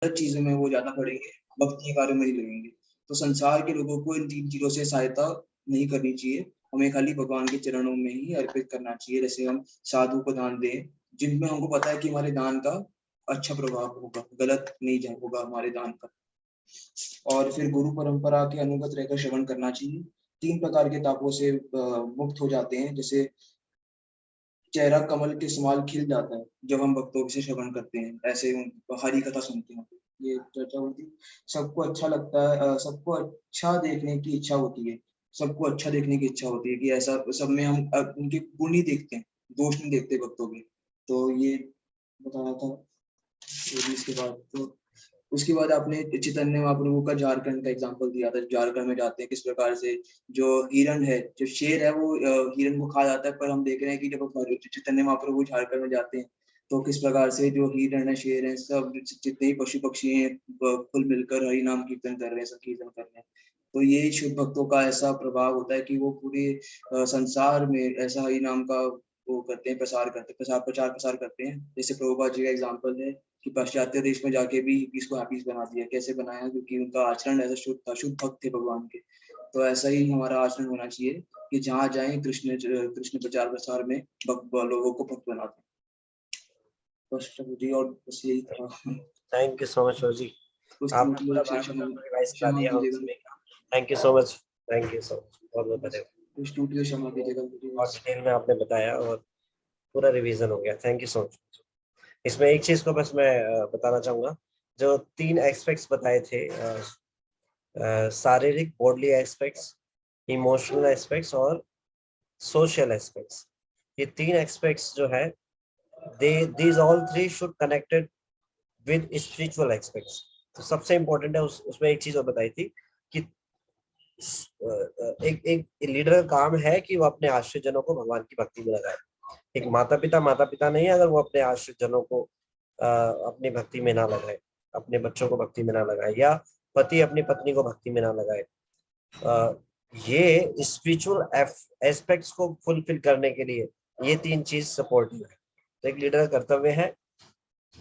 चीजों में वो ज्यादा पड़ेंगे, भक्ति कार्यों में नहीं लगेंगे। तो संसार के लोगों को इन 3 चीजों से सहायता नहीं करनी चाहिए, हमें खाली भगवान के चरणों में ही अर्पित करना चाहिए। जैसे हम साधु को दान दें, जिनमें हमको पता है कि हमारे दान का अच्छा प्रभाव होगा, गलत नहीं होगा हमारे दान का। और फिर गुरु परंपरा के अनुगत रहकर श्रवण करना चाहिए। 3 प्रकार के तापों से मुक्त हो जाते हैं, जैसे चेहरा कमल के समान खिल जाता है जब हम भक्तों से श्रवण करते हैं, ऐसे हरि कथा सुनते हैं। ये चर्चा होती, सबको अच्छा लगता है, सबको अच्छा देखने की इच्छा होती है, सबको अच्छा देखने की इच्छा होती है कि ऐसा सब में हम उनके गुण ही देखते हैं, दोष नहीं देखते भक्तों के। तो ये बताया था। इसके बाद तो उसके बाद आपने चैतन्य महाप्रभु का झारखंड का एग्जांपल दिया था, झारखंड में जाते हैं किस प्रकार से जो हिरण है, जो शेर है वो हिरण को खा जाता है, पर हम देख रहे हैं कि जब चैतन्य महाप्रभु झारखंड में जाते हैं तो किस प्रकार से जो हिरण है, शेर है, सब जितने ही पशु पक्षी हैं कुल मिलकर हरि नाम कीर्तन कर रहे हैं, संकीर्तन कर रहे हैं। तो ये शुद्ध भक्तों का ऐसा प्रभाव होता है कि वो पूरे संसार में ऐसा हरि नाम का वो करते हैं, प्रसार करते हैं, प्रचार प्रसार करते हैं। जैसे प्रभुपाद जी का एग्जाम्पल है कि पाश्चात्य देश में जाके भी इसको हैप्पीज बना दिया। कैसे बनाया? क्योंकि उनका आचरण ऐसा शुद्ध था, शुद्ध भक्त थे भगवान के। तो ऐसा ही हमारा आचरण होना चाहिए कि जहाँ जाए कृष्ण कृष्ण प्रचार प्रसार में लोगों को भक्त बनाते हैं। बस प्रभु जी, और बस यही था। थैंक यू सो मच जी, आपने पूरा रिवाइज करा दिया हम सभी का। Thank you so much, thank you so much, बहुत बहुत धन्यवाद। कुछ टूट गया क्षमा कीजिएगा मुझे। और डिटेल में आपने बताया और पूरा रिवीजन हो गया, थैंक यू सो मच। इसमें एक चीज को बस मैं बताना चाहूंगा, जो 3 एस्पेक्ट्स बताए थे, शारीरिक बॉडली एस्पेक्ट्स, इमोशनल एस्पेक्ट्स और सोशल एस्पेक्ट्स। ये 3 एस्पेक्ट्स जो है, these all three should connected with spiritual aspects। तो सबसे इम्पोर्टेंट है उसमें एक चीज और बताई थी कि एक लीडर का काम है कि वो अपने आश्रित जनों को भगवान की भक्ति में लगाए। एक माता पिता नहीं है अगर वो अपने आश्रित जनों को अपनी भक्ति में ना लगाए, अपने बच्चों को भक्ति में ना लगाए, या पति अपनी पत्नी को भक्ति में ना लगाए। ये स्पिरिचुअल एस्पेक्ट्स को फुलफिल करने के लिए ये 3 चीज सपोर्टिव है। तो एक लीडर का कर्तव्य है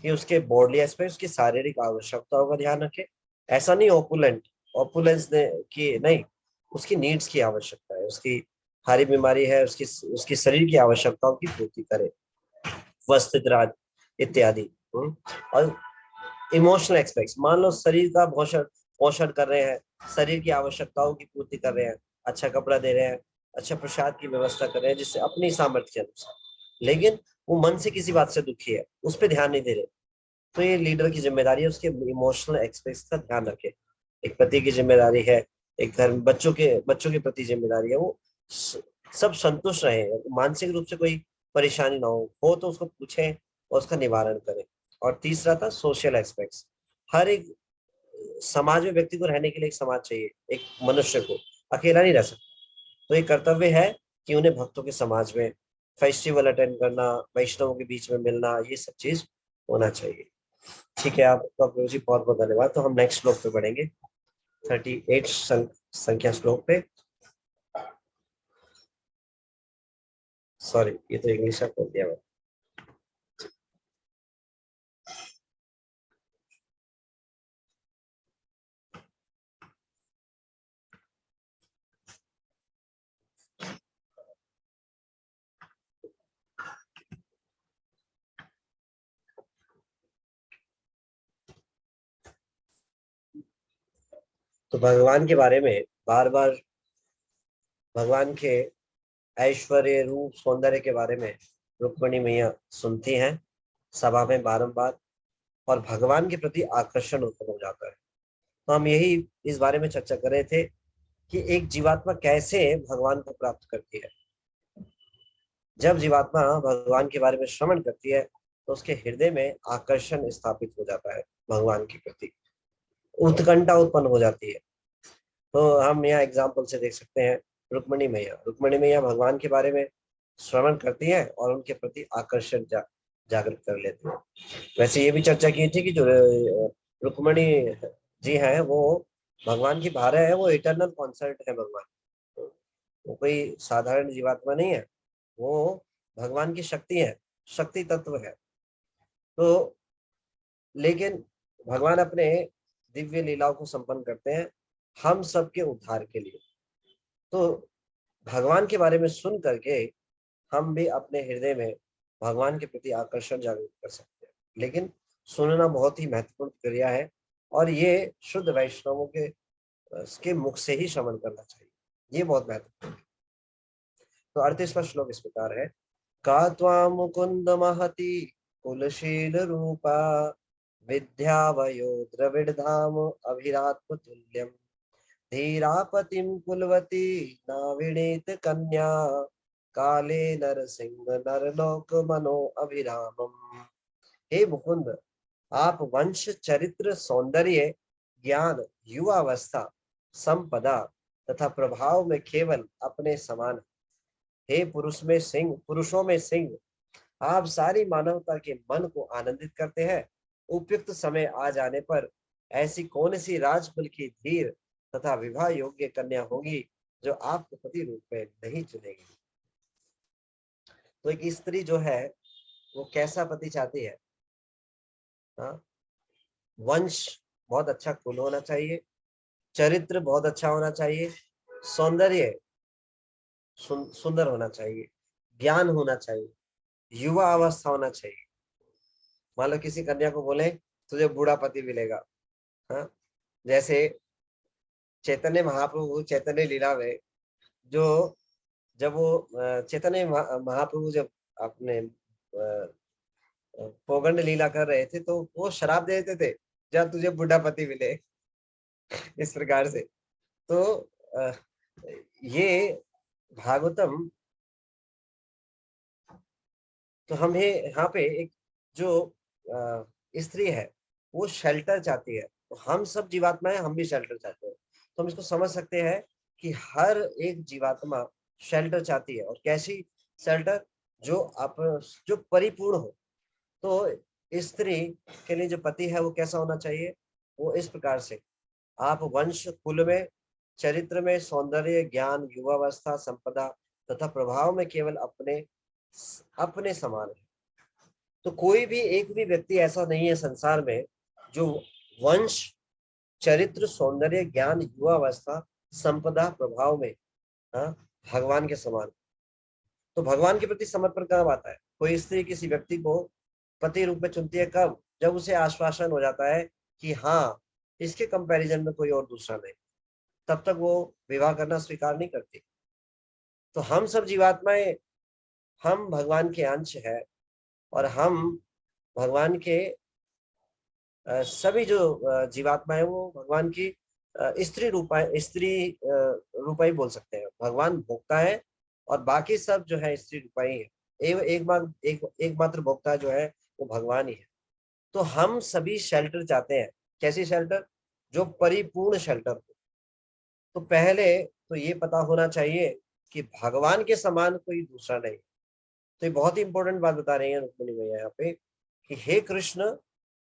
कि उसके बॉडी एस्पेक्ट, उसकी शारीरिक आवश्यकताओं का ध्यान रखे। ऐसा नहीं ऑपुलेंस की नहीं, उसकी नीड्स की आवश्यकता है, उसकी भारी बीमारी है, उसकी शरीर की आवश्यकताओं की पूर्ति करे, वस्त्र इत्यादि। और इमोशनल एस्पेक्ट्स, मान लो शरीर का पोषण पोषण कर रहे हैं, शरीर की आवश्यकताओं की पूर्ति कर रहे हैं, अच्छा कपड़ा दे रहे हैं, अच्छा प्रसाद की व्यवस्था कर रहे हैं जिससे अपनी सामर्थ्य के अनुसार, लेकिन वो मन से किसी बात से दुखी है, उस पर ध्यान नहीं दे रहे, तो ये लीडर की जिम्मेदारी है उसके इमोशनल एस्पेक्ट्स का ध्यान रखे। एक पति की जिम्मेदारी है, एक घर बच्चों के प्रति जिम्मेदारी है, वो सब संतुष्ट रहे, मानसिक रूप से कोई परेशानी ना हो तो उसको पूछें और उसका निवारण करें। और तीसरा था सोशल एस्पेक्ट्स। हर एक समाज में व्यक्ति को रहने के लिए एक समाज चाहिए, एक मनुष्य को अकेला नहीं रह सकता। तो ये कर्तव्य है कि उन्हें भक्तों के समाज में फेस्टिवल अटेंड करना, वैष्णवों के बीच में मिलना, ये सब चीज होना चाहिए। ठीक है, आपका जी बहुत बहुत धन्यवाद। तो हम नेक्स्ट श्लोक पे बढ़ेंगे, 38 संख्या श्लोक पे। सॉरी, ये तो इंग्लिश बोल दिया मैं। तो भगवान के बारे में बार बार, भगवान के ऐश्वर्य रूप सौंदर्य के बारे में रुक्मिणी मैया सुनती हैं सभा में बारंबार, और भगवान के प्रति आकर्षण उत्पन्न हो जाता है। तो हम यही इस बारे में चर्चा कर रहे थे कि एक जीवात्मा कैसे भगवान को प्राप्त करती है। जब जीवात्मा भगवान के बारे में श्रवण करती है तो उसके हृदय में आकर्षण स्थापित हो जाता है, भगवान के प्रति उत्कंठा उत्पन्न हो जाती है। तो हम यहाँ एग्जाम्पल से देख सकते हैं, रुक्मिणी मैया भगवान के बारे में श्रवण करती है और उनके प्रति आकर्षण जागृत कर लेती है। वैसे ये भी चर्चा की थी कि जो रुक्मिणी जी हैं वो भगवान की भार्या है, वो इटर्नल कॉन्सर्ट है भगवान, वो कोई साधारण जीवात्मा नहीं है, वो भगवान की शक्ति है, शक्ति तत्व है। तो लेकिन भगवान अपने दिव्य लीलाओं को संपन्न करते हैं हम सबके उद्धार के लिए। तो भगवान के बारे में सुन करके हम भी अपने हृदय में भगवान के प्रति आकर्षण जागृत कर सकते हैं। लेकिन सुनना बहुत ही महत्वपूर्ण क्रिया है और ये शुद्ध वैष्णवों के मुख से ही श्रवण करना चाहिए, ये बहुत महत्वपूर्ण है। तो 38वां श्लोक इस प्रकार है, का त्वां मुकुंद महति कुलशील रूपा विद्यावयो द्रविड़धाम अभिरात्म तुल्यम धीरापतिम कुलवती नाविनीत कन्या काले नरसिंह नरलोक मनो अभिरामम। हे मुकुंद, आप वंश चरित्र सौंदर्य ज्ञान युवावस्था संपदा तथा प्रभाव में केवल अपने समान हैं। हे पुरुषों में सिंह, आप सारी मानवता के मन को आनंदित करते हैं। उपयुक्त समय आ जाने पर ऐसी कौन सी राजकुल की धीर तथा विवाह योग्य कन्या होगी जो आपको पति रूप में नहीं चुनेगी। तो एक स्त्री जो है वो कैसा पति चाहती है? वंश बहुत अच्छा कुल होना चाहिए, चरित्र बहुत अच्छा होना चाहिए, सौंदर्य सुंदर होना चाहिए, ज्ञान होना चाहिए, युवा अवस्था होना चाहिए। मान लो किसी कन्या को बोले तुझे बूढ़ा पति मिलेगा, हाँ, जैसे चैतन्य महाप्रभु चैतन्य लीला में जो जब वो चैतन्य महाप्रभु जब अपने पौगंड लीला कर रहे थे तो वो शराब दे देते थे, जब तुझे बूढ़ा पति मिले इस प्रकार से। तो ये भागवतम, तो हमें यहाँ पे एक जो स्त्री है वो शेल्टर चाहती है, तो हम सब जीवात्माएं हम भी शेल्टर चाहते हैं। तो हम इसको समझ सकते हैं कि हर एक जीवात्मा शेल्टर चाहती है, और कैसी शेल्टर? जो परिपूर्ण हो। तो स्त्री के लिए जो पति है वो कैसा होना चाहिए? वो इस प्रकार से, आप वंश कुल में चरित्र में सौंदर्य ज्ञान युवावस्था संपदा तथा प्रभाव में केवल अपने समान है। तो कोई भी एक भी व्यक्ति ऐसा नहीं है संसार में जो वंश चरित्र सौंदर्य ज्ञान युवावस्था संपदा प्रभाव में भगवान के समान। तो भगवान के प्रति समर्पण कब आता है? कोई स्त्री किसी व्यक्ति को पति रूप में चुनती है कब? जब उसे आश्वासन हो जाता है कि हाँ, इसके कंपैरिजन में कोई और दूसरा नहीं, तब तक वो विवाह करना स्वीकार नहीं करती। तो हम सब जीवात्माएं, हम भगवान के अंश है और हम भगवान के सभी जो जीवात्मा है वो भगवान की स्त्री रूपा ही बोल सकते हैं। भगवान भोक्ता है और बाकी सब जो है स्त्री रूपा ही है। एक मात्र भोक्ता जो है वो भगवान ही है। तो हम सभी शेल्टर चाहते हैं। कैसी शेल्टर? जो परिपूर्ण शेल्टर हो। तो पहले तो ये पता होना चाहिए कि भगवान के समान कोई दूसरा नहीं। तो ये बहुत ही इंपॉर्टेंट बात बता रहे हैं रुक्मिणी भैया यहाँ पे कि हे कृष्ण,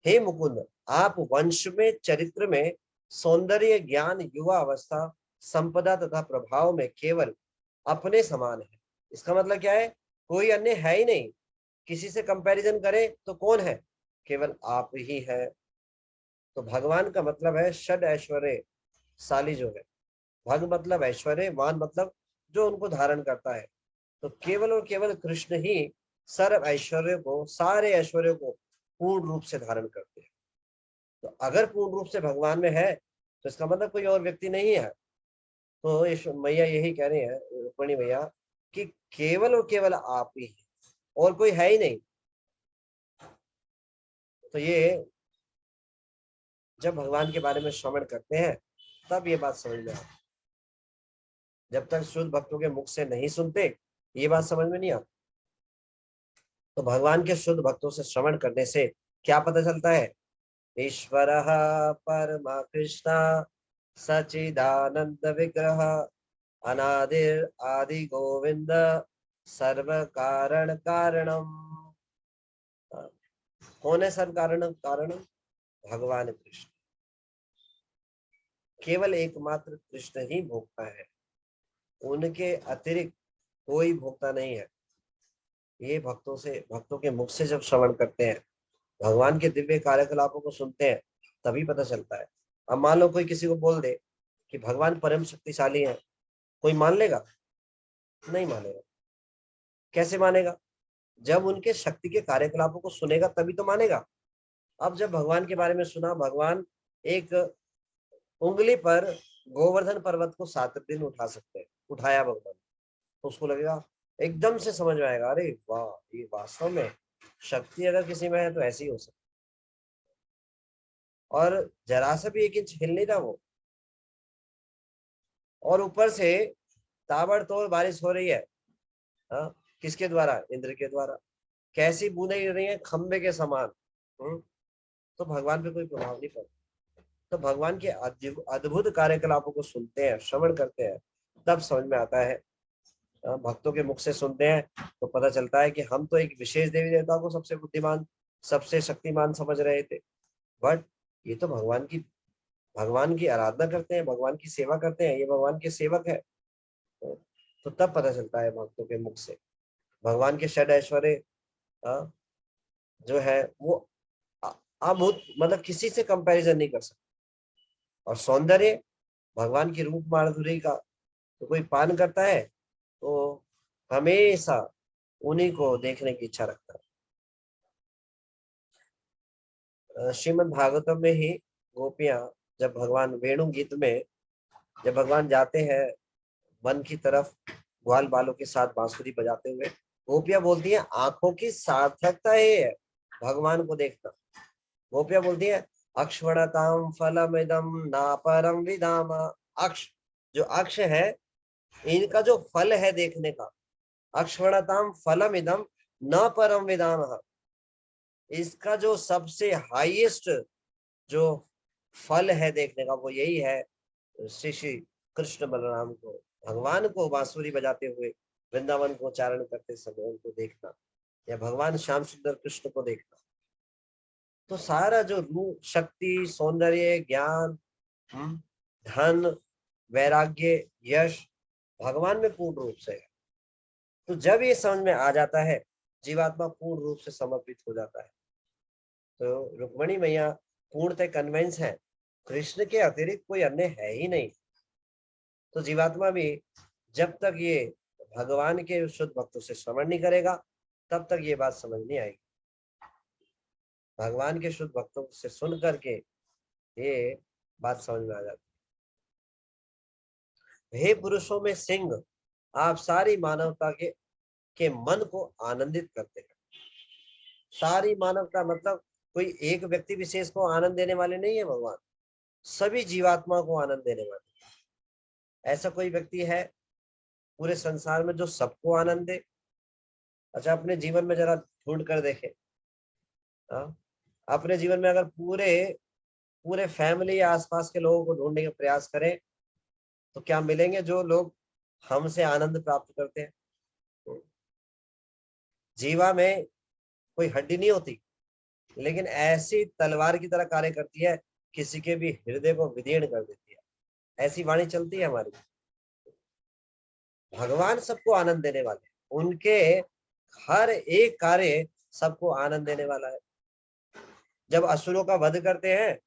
हे मुकुंद, आप वंश में चरित्र में सौंदर्य ज्ञान युवा अवस्था संपदा तथा प्रभाव में केवल अपने समान है। इसका मतलब क्या है? कोई अन्य है ही नहीं। किसी से कंपैरिजन करें तो कौन है? केवल आप ही है। तो भगवान का मतलब है षड ऐश्वर्यशाली जो है। भग मतलब ऐश्वर्य, मान मतलब जो उनको धारण करता है। तो केवल और केवल कृष्ण ही सारे ऐश्वर्य को पूर्ण रूप से धारण करते हैं। तो अगर पूर्ण रूप से भगवान में है तो इसका मतलब कोई और व्यक्ति नहीं है। तो मैया यही कह रहे हैं, रुक्मिणी मैया, कि केवल और केवल आप ही है और कोई है ही नहीं। तो ये जब भगवान के बारे में श्रवण करते हैं तब ये बात समझ में आती। जब तक शुद्ध भक्तों के मुख से नहीं सुनते ये बात समझ में नहीं आती। तो भगवान के शुद्ध भक्तों से श्रवण करने से क्या पता चलता है? ईश्वरः परमा कृष्ण सच्चिदानंद विग्रह अनादिर आदि गोविंद सर्व कारण कारणम। कौन है सर्व कारण? भगवान कृष्ण। केवल एकमात्र कृष्ण ही भोक्ता है, उनके अतिरिक्त कोई भोक्ता नहीं है। ये भक्तों के मुख से जब श्रवण करते हैं, भगवान के दिव्य कार्यकलापों को सुनते हैं, तभी पता चलता है। अब मान लो कोई किसी को बोल दे कि भगवान परम शक्तिशाली है, कोई मान लेगा? नहीं मानेगा। कैसे मानेगा? जब उनके शक्ति के कार्यकलापों को सुनेगा तभी तो मानेगा। अब जब भगवान के बारे में सुना, भगवान एक उंगली पर गोवर्धन पर्वत को 7 दिन उठा सकते हैं, उठाया भगवान, तो उसको लगेगा, एकदम से समझ में आएगा, अरे वाह, ये वास्तव में शक्ति अगर किसी में है तो ऐसी हो सकती। और जरा सा भी 1 इंच हिल नहीं रहा वो, और ऊपर से ताबड़तोड़ बारिश हो रही है। हाँ, किसके द्वारा? इंद्र के द्वारा। कैसी बूंदें गिर रही हैं, खंबे के समान। तो भगवान पे कोई प्रभाव नहीं पड़ता। तो भगवान के अद्भुत कार्यकलापों को सुनते हैं, श्रवण करते हैं, तब समझ में आता है। भक्तों के मुख से सुनते हैं तो पता चलता है कि हम तो एक विशेष देवी देवता को सबसे बुद्धिमान, सबसे शक्तिमान समझ रहे थे, बट ये तो भगवान की आराधना करते हैं, भगवान की सेवा करते हैं, ये भगवान के सेवक है। तो तब पता चलता है भक्तों के मुख से भगवान के षड ऐश्वर्य जो है वो अभूत, मतलब किसी से कंपैरिजन नहीं कर सकते। और सौंदर्य भगवान की रूप माधुरी का तो कोई पान करता है तो हमेशा उन्हीं को देखने की इच्छा रखता है। श्रीमद् भागवतम में ही गोपियां, जब भगवान वेणु गीत में जब भगवान जाते हैं वन की तरफ ग्वाल बालों के साथ बांसुरी बजाते हुए, गोपियां बोलती हैं, आंखों की सार्थकता है भगवान को देखना। गोपियां बोलती है, अक्षवणताम फलमिदम ना परम विधाम। अक्ष, जो अक्ष है, इनका जो फल है देखने का, अक्षवणताम फलमिदम न परम विधाम, इसका जो सबसे हाईएस्ट जो फल है देखने का, वो यही है श्री श्री कृष्ण बलराम को, भगवान को बांसुरी बजाते हुए वृंदावन को चारण करते समय उनको देखना, या भगवान श्याम सुंदर कृष्ण को देखना। तो सारा जो रूप, शक्ति, सौंदर्य, ज्ञान, धन, वैराग्य, यश भगवान में पूर्ण रूप से है। तो जब ये समझ में आ जाता है, जीवात्मा पूर्ण रूप से समर्पित हो जाता है। तो रुक्मणी मैया पूर्णतः कन्विंस है, कृष्ण के अतिरिक्त कोई अन्य है ही नहीं। तो जीवात्मा भी जब तक ये भगवान के शुद्ध भक्तों से श्रवण नहीं करेगा, तब तक ये बात समझ नहीं आएगी। भगवान के शुद्ध भक्तों से सुन करके ये बात समझ में आ जाती है। हे पुरुषों में सिंह, आप सारी मानवता के मन को आनंदित करते हैं। सारी मानवता मतलब कोई एक व्यक्ति विशेष को आनंद देने वाले नहीं है भगवान, सभी जीवात्मा को आनंद देने वाले। ऐसा कोई व्यक्ति है पूरे संसार में जो सबको आनंद दे? अच्छा, अपने जीवन में जरा ढूंढ कर देखे। अपने जीवन में अगर पूरे फैमिली या आसपास के लोगों को ढूंढने का प्रयास करें तो क्या मिलेंगे जो लोग हमसे आनंद प्राप्त करते हैं? जीवा में कोई हड्डी नहीं होती, लेकिन ऐसी तलवार की तरह कार्य करती है, किसी के भी हृदय को विदीर्ण कर देती है। ऐसी वाणी चलती है हमारी। भगवान सबको आनंद देने वाले, उनके हर एक कार्य सबको आनंद देने वाला है। जब असुरों का वध करते हैं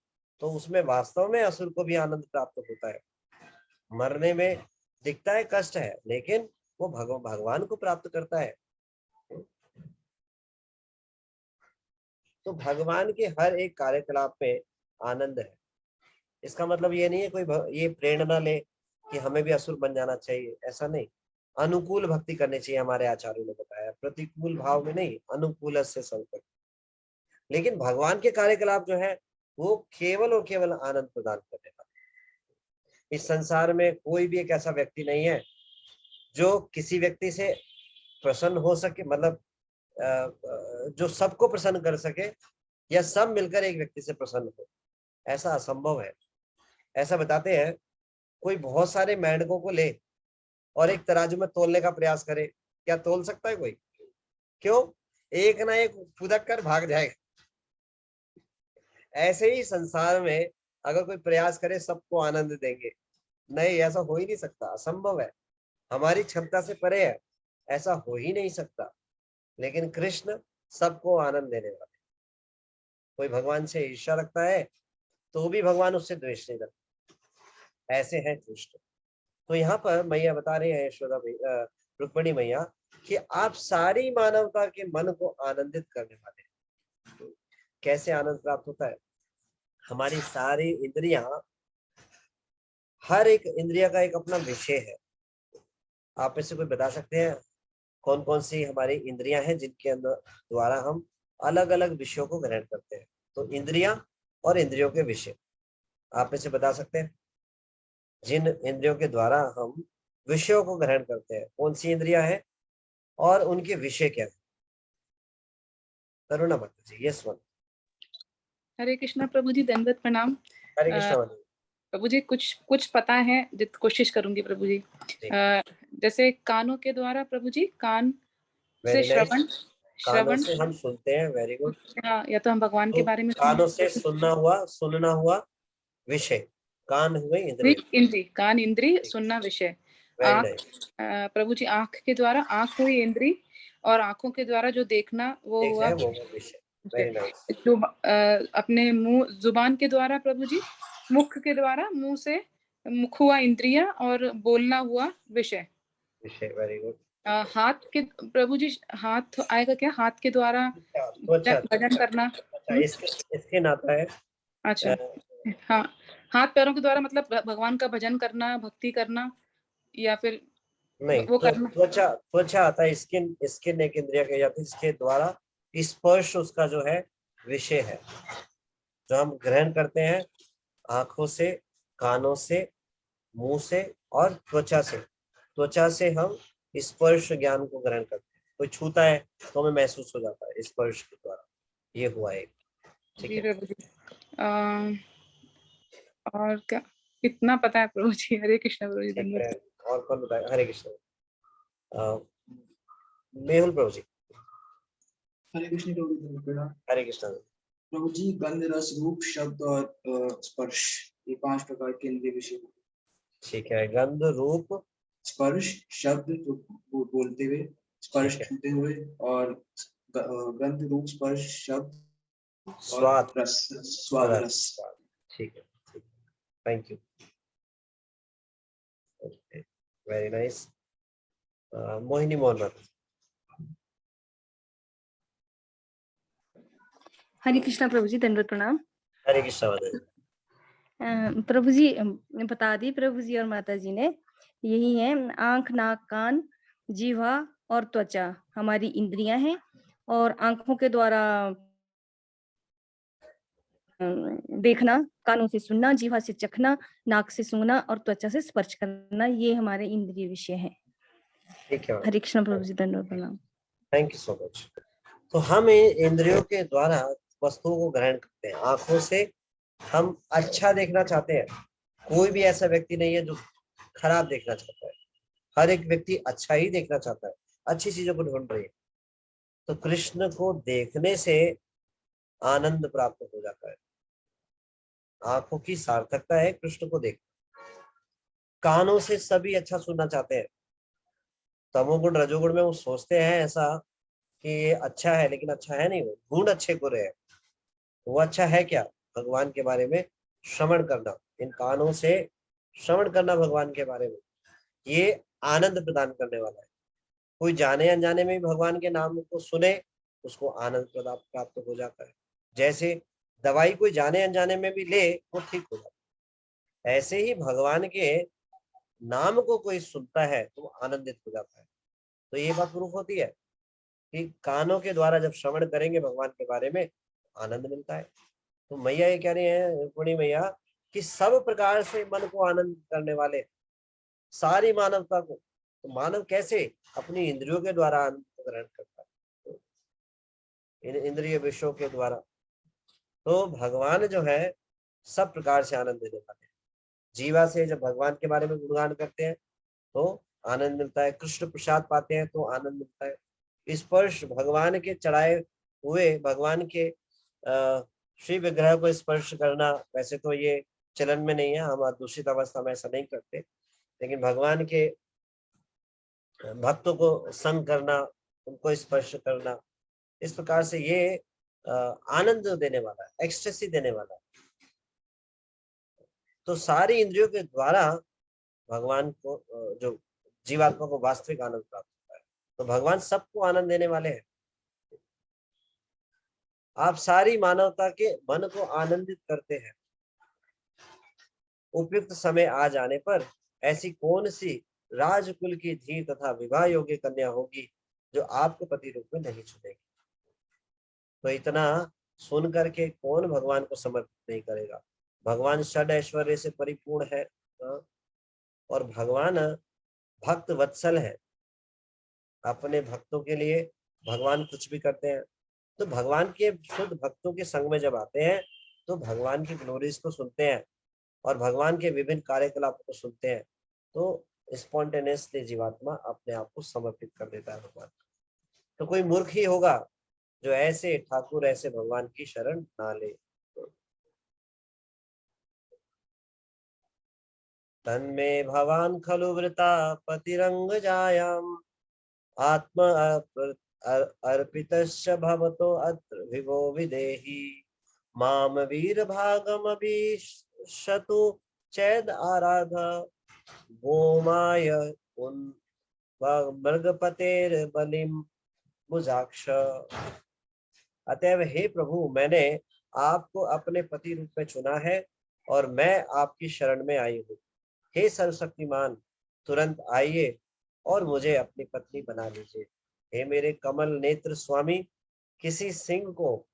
तो उसमें वास्तव में असुर को भी आनंद प्राप्त होता है। मरने में दिखता है कष्ट है, लेकिन वो भगवान को प्राप्त करता है। तो भगवान के हर एक कार्यकलाप में आनंद है। इसका मतलब ये नहीं है कोई ये प्रेरणा ले कि हमें भी असुर बन जाना चाहिए, ऐसा नहीं। अनुकूल भक्ति करनी चाहिए, हमारे आचार्यों ने बताया, प्रतिकूल भाव में नहीं, अनुकूल से संकट। लेकिन भगवान के कार्यकलाप जो है वो केवल और केवल आनंद प्रदान करने वाले। इस संसार में कोई भी एक ऐसा व्यक्ति नहीं है जो किसी व्यक्ति से प्रसन्न हो सके, मतलब जो सबको प्रसन्न कर सके, या सब मिलकर एक व्यक्ति से प्रसन्न हो, ऐसा असंभव है। ऐसा बताते हैं, कोई बहुत सारे मेंढकों को ले और एक तराजू में तोलने का प्रयास करे, क्या तोल सकता है कोई? क्यों? एक ना एक फुदक कर भाग जाएगा। ऐसे ही संसार में अगर कोई प्रयास करे सबको आनंद देंगे, नहीं, ऐसा हो ही नहीं सकता, असंभव है, हमारी क्षमता से परे है, ऐसा हो ही नहीं सकता। लेकिन कृष्ण सबको आनंद देने वाले। कोई भगवान से ईर्ष्या रखता है तो भी भगवान उससे द्वेष नहीं रखते, ऐसे हैं कृष्ण। तो यहाँ पर मैया बता रहे हैं यशोदा रुक्मिणी मैया कि आप सारी मानवता के मन को आनंदित करने वाले हैं। कैसे आनंद प्राप्त होता है? हमारी सारी इंद्रियां, हर एक इंद्रिया का एक अपना विषय है। आप में से कोई बता सकते हैं कौन कौन सी हमारी इंद्रियां हैं जिनके अंदर द्वारा हम अलग अलग विषयों को ग्रहण करते हैं? तो इंद्रियां और इंद्रियों के विषय आप में से बता सकते हैं? जिन इंद्रियों के द्वारा हम विषयों को ग्रहण करते हैं, कौन सी इंद्रियां हैं और उनके विषय क्या है? करुणा माता जी, यस वन। हरे कृष्णा प्रभु जी, दंडवत प्रणाम। हरे कृष्णा माता जी। प्रभु जी कुछ कुछ पता है, कोशिश करूंगी प्रभु जी। जैसे कानों के द्वारा प्रभु जी, कान से श्रवण, कानों से हम सुनते हैं, वेरी गुड। या तो हम भगवान के बारे में कानों से सुनना हुआ विषय, कान हुए इंद्रिय, कान इंद्री, सुनना विषय। प्रभु जी आंख के द्वारा, आंख हुई इंद्री, और आंखों के द्वारा जो देखना वो हुआ विषय। Very nice. जो अपने मुंह, जुबान के द्वारा प्रभु जी, मुख के द्वारा, मुंह से मुख हुआ इंद्रिया, और बोलना हुआ विषय। Very good. हाथ के प्रभु जी, हाथ आएगा क्या? हाथ के द्वारा भजन करना। इसके नाता है। अच्छा, हाँ, हाथ पैरों के द्वारा मतलब भगवान का भजन करना, भक्ति करना, या फिर नहीं, वो करना। त्वचा आता है, स्किन एक इंद्रिया कही जाती है, इसके द्वारा स्पर्श उसका जो है विषय है, जो हम ग्रहण करते हैं आंखों से, कानों से, मुंह से और त्वचा से। त्वचा से हम स्पर्श ज्ञान को ग्रहण करते हैं। कोई छूता है तो हमें महसूस हो जाता है स्पर्श के द्वारा। ये हुआ एक, ठीक है प्रभु जी। और क्या इतना पता है प्रभु जी? हरे कृष्ण प्रभु जी। और कौन बताए? हरे कृष्ण। मेहुल प्रभु जी। हरे कृष्ण प्रभु जी। हरे कृष्ण प्रभु जी, गंध, रस, रूप, शब्द और स्पर्श, ये 5 प्रकार के इंद्रिय विषय। ठीक है, गंध, रूप, स्पर्श, शब्द जो बोलते हुए, स्पर्श छूते हुए, और गंध, रूप, स्पर्श, शब्द, स्वाद, रस। ठीक है, thank you, very nice. Mohini Mohan. Hare Krishna प्रभु जी, दंडवत प्रणाम। हरे कृष्णा प्रभु जी बता दी प्रभु जी और माता जी ने, यही है आंख, नाक, कान, जीवा और त्वचा हमारी इंद्रियां हैं, और आंखों के द्वारा देखना, कानों से सुनना, जीवा से चखना, नाक से सूंघना और त्वचा से स्पर्श करना, ये हमारे इंद्रिय विषय हैं। ठीक है, हरे कृष्ण प्रभु जी, दंडवत प्रणाम। Thank you so much. तो हम इंद्रियों के द्वारा वस्तुओं को ग्रहण करते हैं। आंखों से हम अच्छा देखना चाहते हैं। कोई भी ऐसा व्यक्ति नहीं है जो खराब देखना चाहता है। हर एक व्यक्ति अच्छा ही देखना चाहता है, अच्छी चीजों को ढूंढ रही है। तो कृष्ण को देखने से आनंद प्राप्त हो जाता है। आंखों की सार्थकता है कृष्ण को देख। कानों से सभी अच्छा सुनना चाहते हैं। तमोगुण रजोगुण में वो सोचते हैं ऐसा कि ये अच्छा है, लेकिन अच्छा है नहीं। वो गुण अच्छे को रहे, वो अच्छा है क्या? भगवान के बारे में श्रवण करना, इन कानों से श्रवण करना भगवान के बारे में, ये आनंद प्रदान करने वाला है। कोई जाने अनजाने में भी भगवान के नाम को सुने, उसको आनंद प्राप्त हो जाता है। जैसे दवाई कोई जाने अनजाने में भी ले, वो ठीक हो जाता है। ऐसे ही भगवान के नाम को कोई सुनता है तो आनंदित हो जाता है। तो ये बात प्रूफ होती है कि कानों के द्वारा जब श्रवण करेंगे भगवान के बारे में, आनंद मिलता है। तो मैया ये कह रही है, रुक्मिणी मैया, कि सब प्रकार से मन को आनंद करने वाले सारी मानवता को। तो मानव कैसे अपनी इंद्रियों के द्वारा आनंद ग्रहण करता है? इन इंद्रिय विषयों के द्वारा। तो भगवान जो है सब प्रकार से आनंद देने वाले हैं। जीवा से जब भगवान के बारे में गुणगान करते हैं तो आनंद मिलता है। कृष्ण प्रसाद पाते हैं तो आनंद मिलता है। स्पर्श, भगवान के चढ़ाए हुए, भगवान के श्री विग्रह को स्पर्श करना, वैसे तो ये चलन में नहीं है, हम दूषित अवस्था में ऐसा नहीं करते, लेकिन भगवान के भक्तों को संग करना, उनको स्पर्श करना, इस प्रकार से ये आनंद देने वाला है, एक्सटेसी देने वाला है। तो सारी इंद्रियों के द्वारा भगवान को जो जीवात्मा को वास्तविक आनंद प्राप्त होता है। तो भगवान सबको आनंद देने वाले हैं। आप सारी मानवता के मन को आनंदित करते हैं। उपयुक्त समय आ जाने पर ऐसी कौन सी राजकुल की धीर तथा विवाह योग्य कन्या होगी जो आपको पति रूप में नहीं चुनेगी। तो इतना सुन करके कौन भगवान को समर्पित नहीं करेगा। भगवान षड ऐश्वर्य से परिपूर्ण है और भगवान भक्त वत्सल है। अपने भक्तों के लिए भगवान कुछ भी करते हैं। तो भगवान के शुद्ध भक्तों के संग में जब आते हैं तो भगवान की ग्लोरीज को सुनते हैं और भगवान के विभिन्न कार्यकलापों को सुनते हैं, तो स्पॉन्टेनियसली जीवात्मा अपने आप को समर्पित कर देता है भगवान। तो कोई मूर्ख ही होगा जो ऐसे ठाकुर ऐसे भगवान की शरण ना ले। तन्मे भवान खलु वृता पतिरंग जायाम आत्मा अर्पितस्य भवतो अत्र विभो विदेहि माम वीर भागम अभिशतु चैद आराधा गोमाय उन मृगपतेर बलिम मुजाक्ष। अतएव हे प्रभु, मैंने आपको अपने पति रूप में चुना है और मैं आपकी शरण में आई हूँ। हे सर्वशक्तिमान, तुरंत आइए और मुझे अपनी पत्नी बना लीजिए। हे मेरे कमल नेत्र स्वामी, किसी सिंह को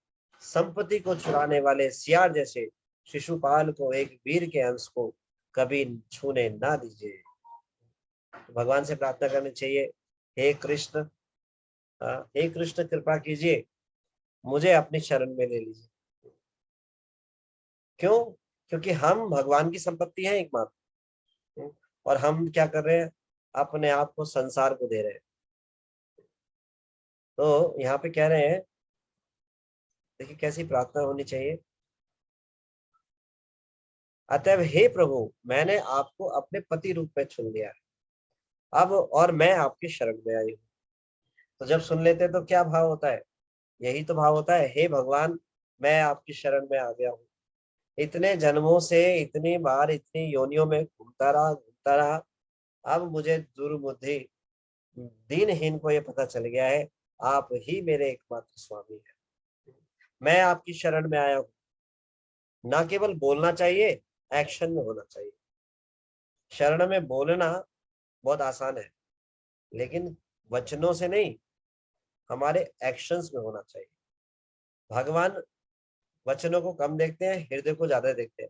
संपत्ति को चुराने वाले सियार जैसे शिशुपाल को एक वीर के अंश को कभी छूने ना दीजिए। भगवान से प्रार्थना करनी चाहिए, हे कृष्ण, हे कृष्ण कृपा कीजिए, मुझे अपनी शरण में ले लीजिए। क्यों? क्योंकि हम भगवान की संपत्ति हैं एकमात्र, और हम क्या कर रहे हैं, अपने आप को संसार को दे रहे हैं। तो यहाँ पे कह रहे हैं, देखिए कैसी प्रार्थना होनी चाहिए। अतएव हे प्रभु, मैंने आपको अपने पति रूप में चुन लिया है अब, और मैं आपकी शरण में आई हूँ। तो जब सुन लेते हैं तो क्या भाव होता है? यही तो भाव होता है, हे भगवान, मैं आपकी शरण में आ गया हूँ। इतने जन्मों से इतनी बार इतनी योनियों में घूमता रहा, अब मुझे दुर्बुद्धि दीनहीन को ये पता चल गया है, आप ही मेरे एकमात्र स्वामी हैं। मैं आपकी शरण में आया हूँ। ना केवल बोलना चाहिए, एक्शन में होना चाहिए। शरण में बोलना बहुत आसान है, लेकिन वचनों से नहीं, हमारे एक्शंस में होना चाहिए। भगवान वचनों को कम देखते हैं, हृदय को ज्यादा देखते हैं।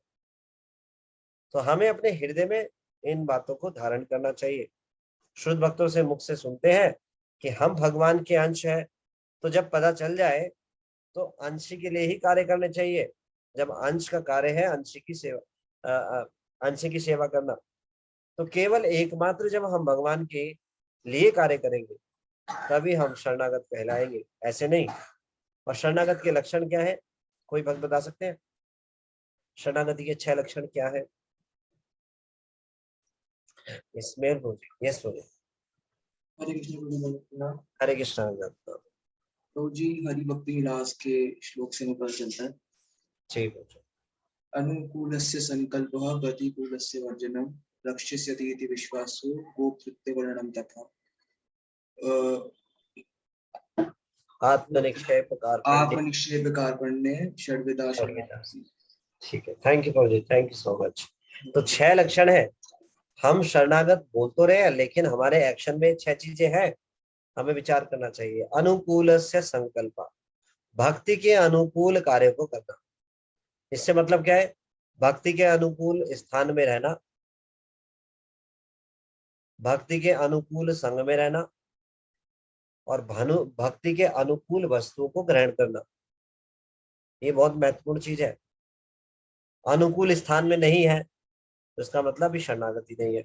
तो हमें अपने हृदय में इन बातों को धारण करना चाहिए। शुद्ध भक्तों से मुख से सुनते हैं कि हम भगवान के अंश हैं, तो जब पता चल जाए तो अंश के लिए ही कार्य करने चाहिए। जब अंश का कार्य है अंश की सेवा करना, तो केवल एकमात्र जब हम भगवान के लिए कार्य करेंगे तभी हम शरणागत कहलाएंगे, ऐसे नहीं। और शरणागत के लक्षण क्या है, कोई भक्त बता सकते हैं? शरणागति के 6 लक्षण क्या है? इसमें यस बोलिए। हरे कृष्ण। हरे कृष्ण। तो जी हरि भक्ति विलास के श्लोक से पता चलता है, ठीक है। अनुकूलस्य संकल्पः प्रतिकूलस्य वर्जनम रक्षस्यति इति विश्वासो गोप्तृत्व वर्णनम तथा आत्मनिक्षेप कार्पण्य षड्विधा। ठीक है, थैंक यू प्रभु जी, थैंक यू सो मच। तो 6 लक्षण है। हम शरणागत बोल तो रहे हैं, लेकिन हमारे एक्शन में 6 चीजें हैं, हमें विचार करना चाहिए। अनुकूलस्य संकल्प, भक्ति के अनुकूल कार्य को करना। इससे मतलब क्या है? भक्ति के अनुकूल स्थान में रहना, भक्ति के अनुकूल संग में रहना, और भक्ति के अनुकूल वस्तुओं को ग्रहण करना। ये बहुत महत्वपूर्ण चीज है। अनुकूल स्थान में नहीं है तो इसका मतलब भी शरणागति नहीं है।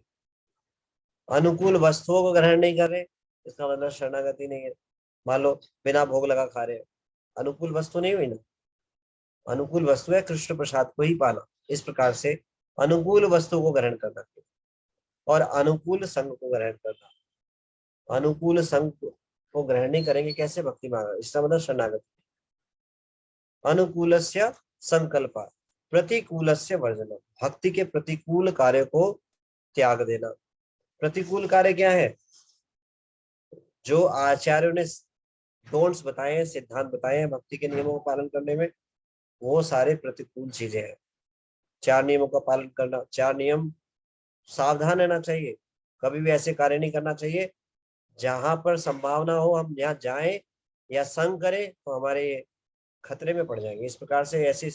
अनुकूल वस्तुओं को ग्रहण नहीं कर रहे, इसका मतलब शरणागति नहीं है। मान लो बिना भोग लगा खा रहे, अनुकूल वस्तु नहीं हुई ना। अनुकूल वस्तु है कृष्ण प्रसाद को ही पाना। इस प्रकार से अनुकूल वस्तु को ग्रहण करना और अनुकूल संग को ग्रहण करना। अनुकूल संग को ग्रहण नहीं करेंगे, कैसे भक्ति मार्ग? इसका मतलब शरणागति। अनुकूलस्य संकल्प, प्रतिकूलस्य वर्जनम, भक्ति के प्रतिकूल कार्य को त्याग देना। प्रतिकूल कार्य क्या है? जो आचार्यों ने डोंट्स बताए हैं, सिद्धांत बताए हैं भक्ति के नियमों का पालन करने में, वो सारे प्रतिकूल चीजें हैं। 4 नियमों का पालन करना, 4 नियम, सावधान रहना चाहिए, कभी भी ऐसे कार्य नहीं करना चाहिए जहां पर संभावना हो हम यहाँ जाएं या संग करें तो हमारे खतरे में पड़ जाएंगे। इस प्रकार से ऐसी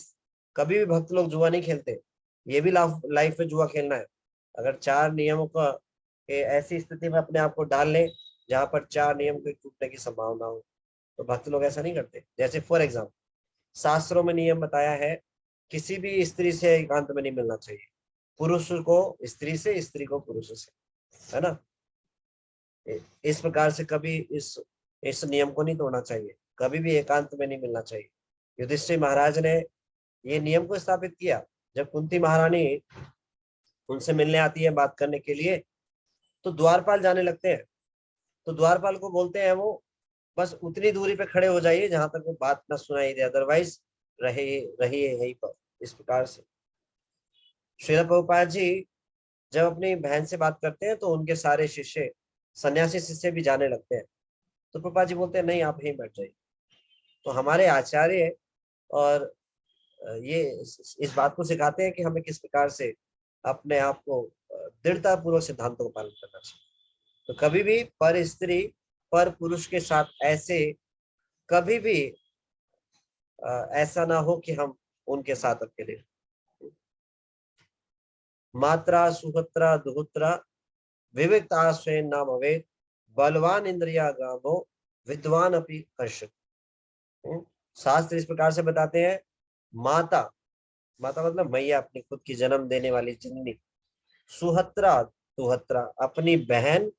कभी भी भक्त लोग जुआ नहीं खेलते, ये भी लाइफ में जुआ खेलना है। अगर 4 नियमों का ऐसी स्थिति में अपने आप को डाल लें जहां पर 4 नियम के टूटने की संभावना हो, तो भक्त लोग ऐसा नहीं करते। जैसे फॉर एग्जाम्पल, शास्त्रों में नियम बताया है किसी भी स्त्री से एकांत में नहीं मिलना चाहिए, पुरुष को स्त्री से, स्त्री को पुरुष से, है ना। इस प्रकार से कभी इस नियम को नहीं तोड़ना चाहिए, कभी भी एकांत में नहीं मिलना चाहिए। युधिष्ठिर महाराज ने ये नियम को स्थापित किया। जब कुंती महारानी उनसे मिलने आती है बात करने के लिए, तो द्वारपाल जाने लगते हैं, तो द्वारपाल को बोलते हैं वो बस उतनी दूरी पे खड़े हो जाइए जहां तक वो बात ना सुनाई दे, अदरवाइज रहिए यहीं पर। इस प्रकार से श्रील प्रभुपाद जी जब अपनी बहन से बात करते हैं तो उनके सारे शिष्य, सन्यासी शिष्य भी जाने लगते हैं, तो प्रभुपाद जी बोलते हैं नहीं, आप यहीं बैठ जाइए। तो हमारे आचार्य और ये इस बात को सिखाते हैं कि हमें किस प्रकार से अपने आप को दृढ़ता पूर्वक सिद्धांतों का पालन करना चाहिए। तो कभी भी पर स्त्री पर पुरुष के साथ ऐसे कभी भी ऐसा ना हो कि हम उनके साथ अकेले। मात्रा सुहत्रा दुहत्रा विविकता स्वेन नाम अवेद, बलवान इंद्रिया गामो विद्वान अपि कर्षक। शास्त्र इस प्रकार से बताते हैं, माता, माता मतलब मैया, अपनी खुद की जन्म देने वाली जननी, सुहत्रा दुहत्रा अपनी बहन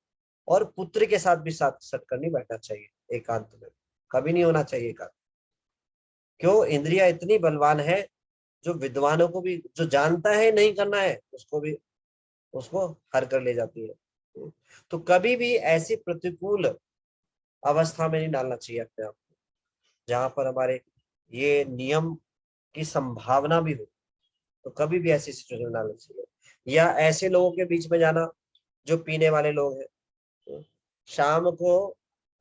और पुत्र के साथ भी साथ सटकर नहीं बैठना चाहिए, एकांत में कभी नहीं होना चाहिए एकांत। क्यों? इंद्रिया इतनी बलवान है, जो विद्वानों को भी, जो जानता है नहीं करना है, उसको हर कर ले जाती है। तो कभी भी ऐसी प्रतिकूल अवस्था में नहीं डालना चाहिए अपने आप को जहां पर हमारे ये नियम की संभावना भी हो, तो कभी भी ऐसी सिचुएशन में डालना चाहिए। या ऐसे लोगों के बीच में जाना जो पीने वाले लोग हैं, शाम को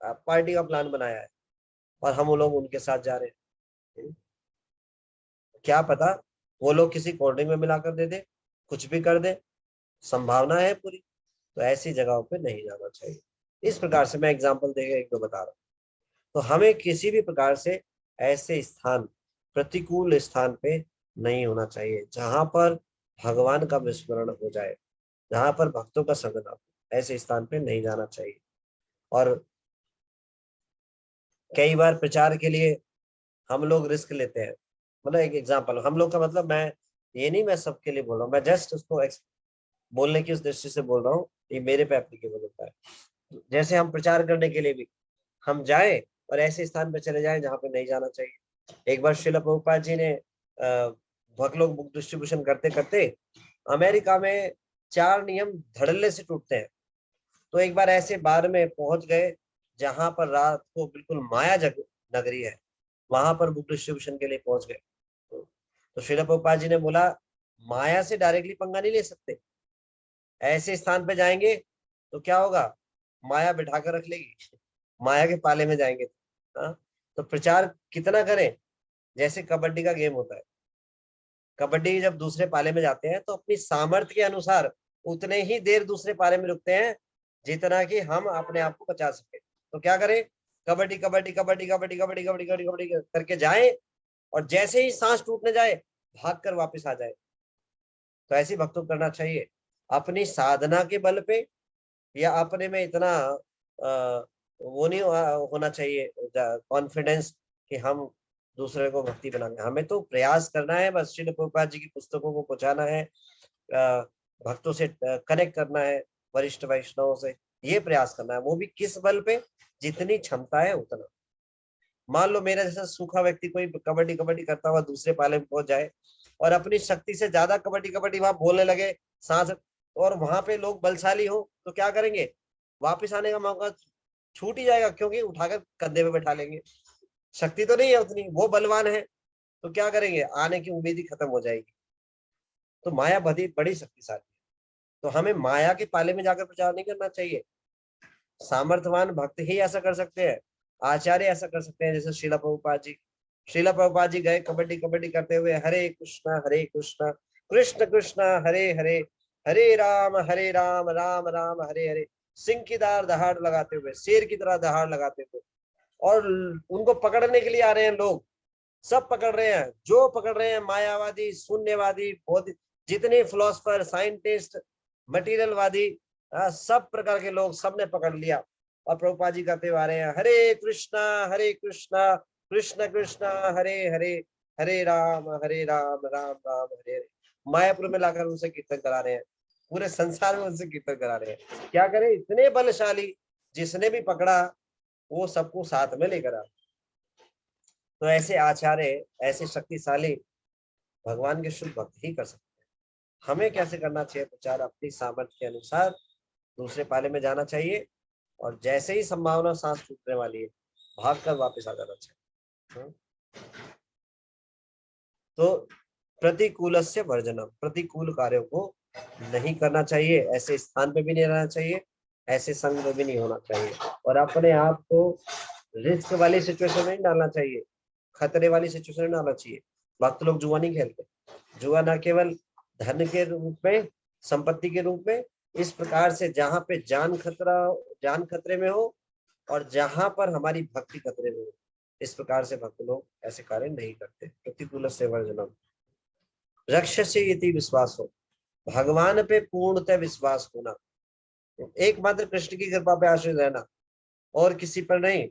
पार्टी का प्लान बनाया है और हम वो लोग उनके साथ जा रहे हैं, क्या पता वो लोग किसी कोल्ड ड्रिंक में मिलाकर दे दे, कुछ भी कर दे, संभावना है पूरी। तो ऐसी जगहों पे नहीं जाना चाहिए। इस प्रकार से मैं एग्जांपल देकर एक दो बता रहा हूँ। तो हमें किसी भी प्रकार से ऐसे स्थान, प्रतिकूल स्थान पे नहीं होना चाहिए जहां पर भगवान का विस्मरण हो जाए, जहां पर भक्तों का संग ना हो, ऐसे स्थान पे नहीं जाना चाहिए। और कई बार प्रचार के लिए हम लोग रिस्क लेते हैं। मतलब एक एग्जांपल, हम लोग का मतलब, मैं ये नहीं मैं सबके लिए बोल रहा हूँ, मैं जस्ट उसको बोलने की उस दृष्टि से बोल रहा हूँ, ये मेरे पे एप्लीकेबल होता है। जैसे हम प्रचार करने के लिए भी हम जाए और ऐसे स्थान पे चले जाए जहाँ पे नहीं जाना चाहिए। एक बार श्रील प्रभुपाद जी ने भक्त लोग बुक डिस्ट्रीब्यूशन करते करते अमेरिका में 4 नियम धड़ल्ले से टूटते हैं। तो एक बार ऐसे बार में पहुंच गए जहां पर रात को बिल्कुल माया नगरी है, वहां पर बुक डिस्ट्रीब्यूशन के लिए पहुंच गए। तो श्रील प्रभुपाद जी ने बोला, माया से डायरेक्टली पंगा नहीं ले सकते, ऐसे स्थान पे जाएंगे तो क्या होगा, माया बिठा कर रख लेगी, माया के पाले में जाएंगे। हाँ, तो प्रचार कितना करें, जैसे कबड्डी का गेम होता है, कबड्डी जब दूसरे पाले में जाते हैं तो अपनी सामर्थ्य के अनुसार उतने ही देर दूसरे पाले में रुकते हैं जितना कि हम अपने आप को बचा सके। तो क्या करें, कबड्डी कबड्डी कबड्डी कबड्डी कबड्डी कबड्डी कबड्डी कबड्डी करके जाए और जैसे ही सांस टूटने जाए भाग कर वापिस आ जाए। तो ऐसी भक्तों करना चाहिए, अपनी साधना के बल पे या अपने में इतना वो नहीं होना चाहिए कॉन्फिडेंस कि हम दूसरे को भक्ति बनाएंगे। हमें तो प्रयास करना है, बस श्रील प्रभुपाद जी की पुस्तकों को पहुंचाना है, भक्तों से कनेक्ट करना है, वरिष्ठ वैष्णवों से, ये प्रयास करना है। वो भी किस बल पे, जितनी क्षमता है उतना। मान लो मेरा जैसा सूखा व्यक्ति कोई कबड्डी कबड्डी करता हुआ दूसरे पाले में पहुंच जाए और अपनी शक्ति से ज्यादा कबड्डी कबड्डी वहां बोलने लगे सांस, और वहां पे लोग बलशाली हो तो क्या करेंगे, वापिस आने का मौका छूट ही जाएगा, क्योंकि उठाकर कंधे पे बैठा लेंगे। शक्ति तो नहीं है उतनी, वो बलवान है, तो क्या करेंगे, आने की उम्मीद ही खत्म हो जाएगी। तो माया बड़ी शक्तिशाली है, तो हमें माया के पाले में जाकर प्रचार नहीं करना चाहिए। सामर्थ्यवान भक्त ही ऐसा कर सकते हैं, आचार्य ऐसा कर सकते हैं, जैसे श्रीला प्रभुपाद जी। श्रीला प्रभुपाद जी गए कबड्डी कबड्डी करते हुए, हरे कृष्णा कृष्ण कृष्ण हरे हरे, हरे राम राम राम हरे हरे, सिंह की दार दहाड़ लगाते हुए, शेर की तरह दहाड़ लगाते हुए, और उनको पकड़ने के लिए आ रहे हैं लोग, सब पकड़ रहे हैं, जो पकड़ रहे हैं मायावादी, शून्यवादी, बौद्ध, जितने फिलोसफर, साइंटिस्ट, मटेरियलवादी, सब प्रकार के लोग, सबने पकड़ लिया। और प्रभुपाद जी कहते हुए आ रहे हैं, हरे कृष्णा कृष्ण कृष्ण हरे हरे, हरे राम राम राम हरे हरे। मायापुर में लाकर उनसे कीर्तन करा रहे हैं, पूरे संसार में उनसे कीर्तन करा रहे हैं। क्या करें, इतने बलशाली, जिसने भी पकड़ा वो सबको साथ में लेकर आ। तो ऐसे आचार्य, ऐसे शक्तिशाली भगवान के शुद्ध भक्त ही कर सकते हैं। हमें कैसे करना चाहिए प्रचार, अपनी सामर्थ्य के अनुसार दूसरे पाले में जाना चाहिए, और जैसे ही संभावना सांस छूटने वाली है, भागकर वापस आ जाना चाहिए। तो प्रतिकूलस्य वर्जनम, प्रतिकूल कार्यों को नहीं करना चाहिए, ऐसे स्थान पे भी नहीं रहना चाहिए, ऐसे संग में भी नहीं होना चाहिए, और अपने आप को रिस्क वाली सिचुएशन में नहीं डालना चाहिए, खतरे वाली सिचुएशन में डालना चाहिए। भक्त लोग जुआ नहीं खेलते, जुआ न केवल धन के रूप में, संपत्ति के रूप में, इस प्रकार से जहाँ पे जान खतरे में हो, और जहाँ पर हमारी भक्ति खतरे में हो, इस प्रकार से भक्त लोग ऐसे कार्य नहीं करते। प्रतिकूल से वर्जनम, रक्षसे इति विश्वास हो, भगवान पे पूर्णतः विश्वास होना, एकमात्र कृष्ण की कृपा पे आश्रित रहना, और किसी पर नहीं।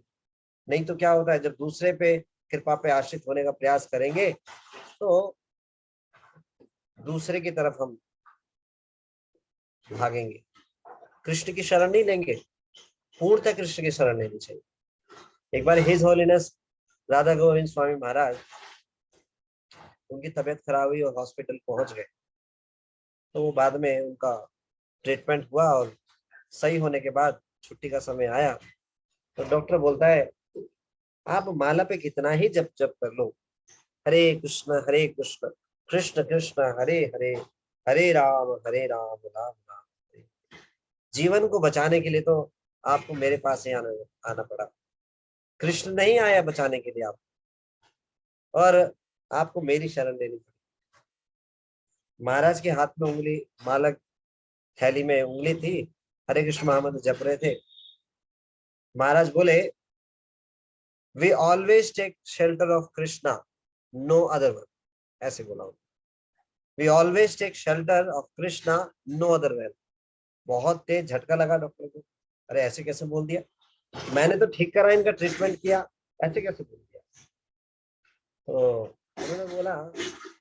नहीं तो क्या होता है, जब दूसरे पे कृपा पे आश्रित होने का प्रयास करेंगे तो दूसरे की तरफ हम भागेंगे, कृष्ण की शरण नहीं लेंगे, पूर्णतः कृष्ण की शरण लेनी चाहिए। एक बार हिज होलीनेस राधा गोविंद स्वामी महाराज, उनकी तबीयत खराब हुई और हॉस्पिटल पहुंच गए। तो वो बाद में उनका ट्रीटमेंट हुआ, और सही होने के बाद छुट्टी का समय आया, तो डॉक्टर बोलता है, आप माला पे कितना ही जप जप कर लो, हरे कृष्ण कृष्ण कृष्ण हरे हरे, हरे राम राम राम हरे। जीवन को बचाने के लिए तो आपको मेरे पास ही आना पड़ा, कृष्ण नहीं आया बचाने के लिए आप, और आपको मेरी शरण लेनी पड़ी। महाराज के हाथ में उंगली, मालक थैली में उंगली थी, हरे कृष्ण महामंत्र जप रहे थे। महाराज बोले, we always take shelter of Krishna, no other one, ऐसे बोला। We always take shelter of Krishna, no other one. बहुत तेज झटका लगा डॉक्टर को, अरे ऐसे कैसे बोल दिया, मैंने तो ठीक करा, इनका ट्रीटमेंट किया, ऐसे कैसे बोल दिया। तो उन्होंने बोला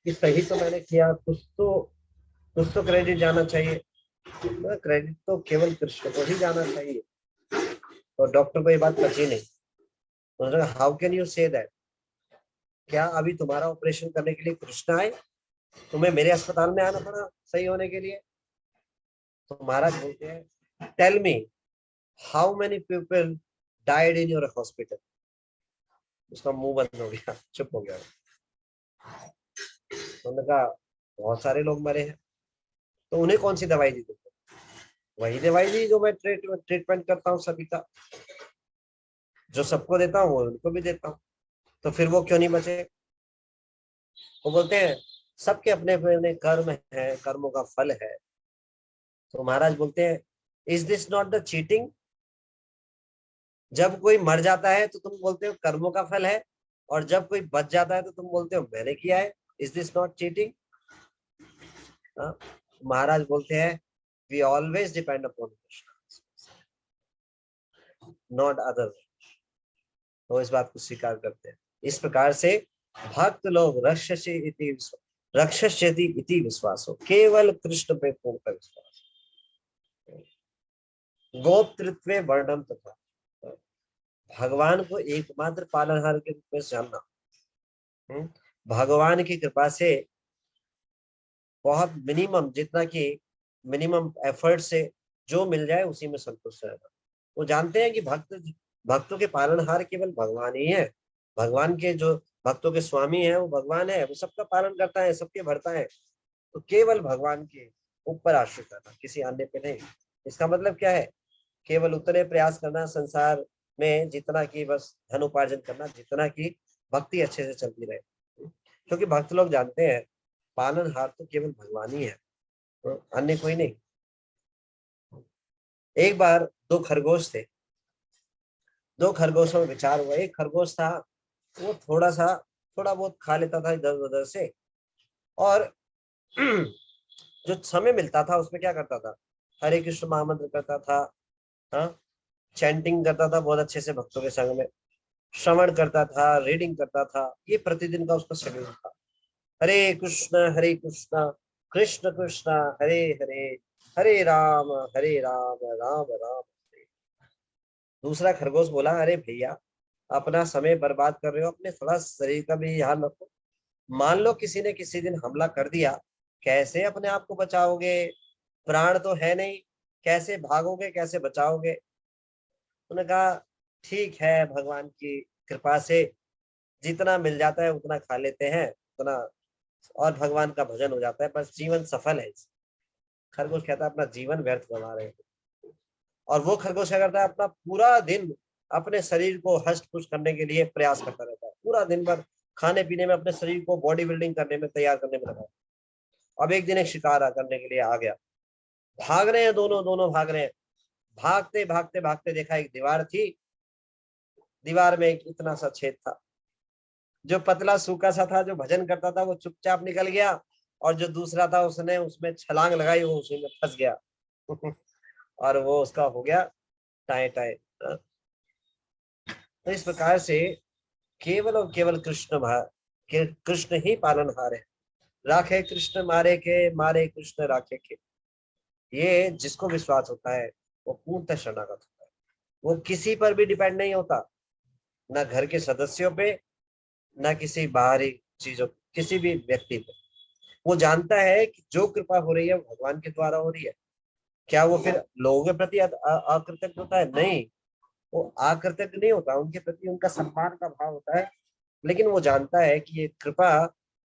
कि सही तो मैंने किया, कुछ तो क्रेडिट जाना चाहिए, क्रेडिट तो केवल कृष्ण को ही जाना चाहिए। और डॉक्टर को ये बात पची नहीं। उन्होंने कहा, how can you say that, क्या अभी तुम्हारा ऑपरेशन करने के लिए कृष्ण आए, तुम्हें मेरे अस्पताल में आना पड़ा सही होने के लिए। तो महाराज बोलते हैं, tell me how many people died in your hospital. उसका मुंह बंद हो गया, चुप हो गया। उन्होंने कहा, बहुत सारे लोग मरे हैं। तो उन्हें कौन सी दवाई दी तुमने? वही दवाई दी जो मैं ट्रीटमेंट करता हूँ सभी का, जो सबको देता हूँ उनको भी देता हूँ, तो फिर वो क्यों नहीं बचे? वो बोलते हैं, सबके अपने अपने कर्म है, कर्मों का फल है। तो महाराज बोलते हैं, is this not the cheating? जब कोई मर जाता है तो तुम बोलते हो कर्मों का फल है, और जब कोई बच जाता है तो तुम बोलते हो मैंने किया है, इज दिस नॉट चीटिंग? महाराज बोलते हैं, we always depend upon Krishna, not other. तो इस बात को स्वीकार करते हैं। इस प्रकार से भक्त लोग रक्षस्यति इति विश्वास हो, केवल कृष्ण पे पूर्ण विश्वास। गोप्तृत्व वर्णन तथा, भगवान को एकमात्र पालनहार के रूप में जानना। भगवान की कृपा से बहुत मिनिमम, जितना कि मिनिमम एफर्ट से जो मिल जाए उसी में संतुष्ट रहना। वो जानते हैं कि भक्तों के पालनहार केवल भगवान ही है। भगवान के जो भक्तों के स्वामी है, वो भगवान है, वो सबका पालन करता है, सबके भरता है। तो केवल भगवान के ऊपर आश्रित रहना, किसी अन्य पे नहीं। इसका मतलब क्या है? केवल उतने प्रयास करना संसार में जितना कि बस धन उपार्जन करना, जितना कि भक्ति अच्छे से चलती रहे। क्योंकि भक्त लोग जानते हैं पालनहार तो केवल भगवान ही है, तो अन्य कोई नहीं। एक बार दो खरगोश थे, दो खरगोशों में विचार हुआ। एक खरगोश था, वो थोड़ा बहुत खा लेता था इधर उधर से, और जो समय मिलता था उसमें क्या करता था? हरे कृष्ण महामंत्र करता था, हाँ, चैंटिंग करता था बहुत अच्छे से भक्तों के संग में, श्रवण करता था, रीडिंग करता था। ये प्रतिदिन का उसका शेड्यूल था। हरे कृष्ण कृष्ण कृष्ण हरे हरे, हरे राम राम राम हरे। दूसरा खरगोश बोला, अरे भैया, अपना समय बर्बाद कर रहे हो, अपने थोड़ा शरीर का भी ध्यान रखो। मान लो किसी ने किसी दिन हमला कर दिया, कैसे अपने आप को बचाओगे? प्राण तो है नहीं, कैसे भागोगे, कैसे बचाओगे? उन्होंने कहा ठीक है, भगवान की कृपा से जितना मिल जाता है उतना खा लेते हैं, उतना, और भगवान का भजन हो जाता है, बस जीवन सफल है। खरगोश कहता है अपना जीवन व्यर्थ गवा रहे हैं। और वो खरगोश क्या करता है? अपना पूरा दिन अपने शरीर को हष्ट पुष्ट करने के लिए प्रयास करता रहता है, पूरा दिन भर खाने पीने में, अपने शरीर को बॉडी बिल्डिंग करने में, तैयार करने में लगा। अब एक दिन एक शिकार करने के लिए आ गया। भाग रहे हैं दोनों, भाग रहे हैं। भागते भागते भागते देखा एक दीवार थी, दीवार में एक इतना सा छेद था। जो पतला सूखा सा था, जो भजन करता था, वो चुपचाप निकल गया, और जो दूसरा था उसने उसमें छलांग लगाई, वो उसी में फंस गया। और वो उसका हो गया टाए टाए। तो इस प्रकार से केवल और केवल कृष्ण ही पालनहार है। राखे कृष्ण मारे कृष्ण राखे के। ये जिसको विश्वास होता है वो पूर्णतः शरणागत होता है। वो किसी पर भी डिपेंड नहीं होता, ना घर के सदस्यों पे, ना किसी बाहरी चीजों, किसी भी व्यक्ति पे। वो जानता है कि जो कृपा हो रही है वो भगवान के द्वारा हो रही है। क्या वो फिर लोगों के प्रति अकृतज्ञ होता है? नहीं, वो अकृतज्ञ नहीं होता, उनके प्रति उनका सम्मान का भाव होता है। लेकिन वो जानता है कि ये कृपा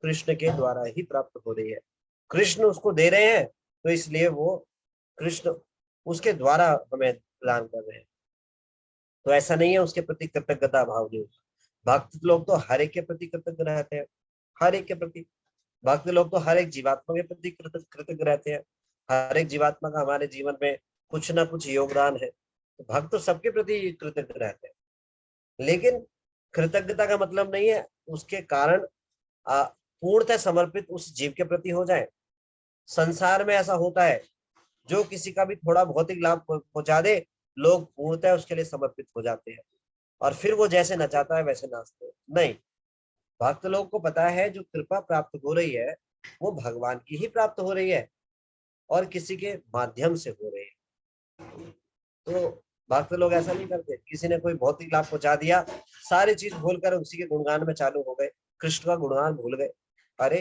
कृष्ण के द्वारा ही प्राप्त हो रही है, कृष्ण उसको दे रहे हैं, तो इसलिए वो कृष्ण उसके द्वारा हमें प्रदान कर रहे हैं। तो ऐसा नहीं है उसके प्रति कृतज्ञता भाव नहीं होता। भक्त लोग तो हर एक के प्रति कृतज्ञ रहते हैं, हर एक के प्रति। भक्त लोग तो हर एक जीवात्मा के प्रति कृतज्ञ रहते हैं। हर एक जीवात्मा का हमारे जीवन में कुछ ना कुछ योगदान है, तो भक्त तो सबके प्रति कृतज्ञ रहते हैं। लेकिन कृतज्ञता का मतलब नहीं है उसके कारण पूर्णतः समर्पित उस जीव के प्रति हो जाए। संसार में ऐसा होता है, जो किसी का भी थोड़ा भौतिक लाभ पहुंचा दे, लोग पूर्णतः उसके लिए समर्पित हो जाते हैं, और फिर वो जैसे नचाता है वैसे नाचते हैं। नहीं, भक्त लोग को पता है जो कृपा प्राप्त हो रही है वो भगवान की ही प्राप्त हो रही है, और किसी के माध्यम से हो रही है। तो भक्त लोग ऐसा नहीं करते, किसी ने कोई भौतिक लाभ पहुंचा दिया, सारी चीज भूलकर उसी के गुणगान में चालू हो गए, कृष्ण का गुणगान भूल गए। अरे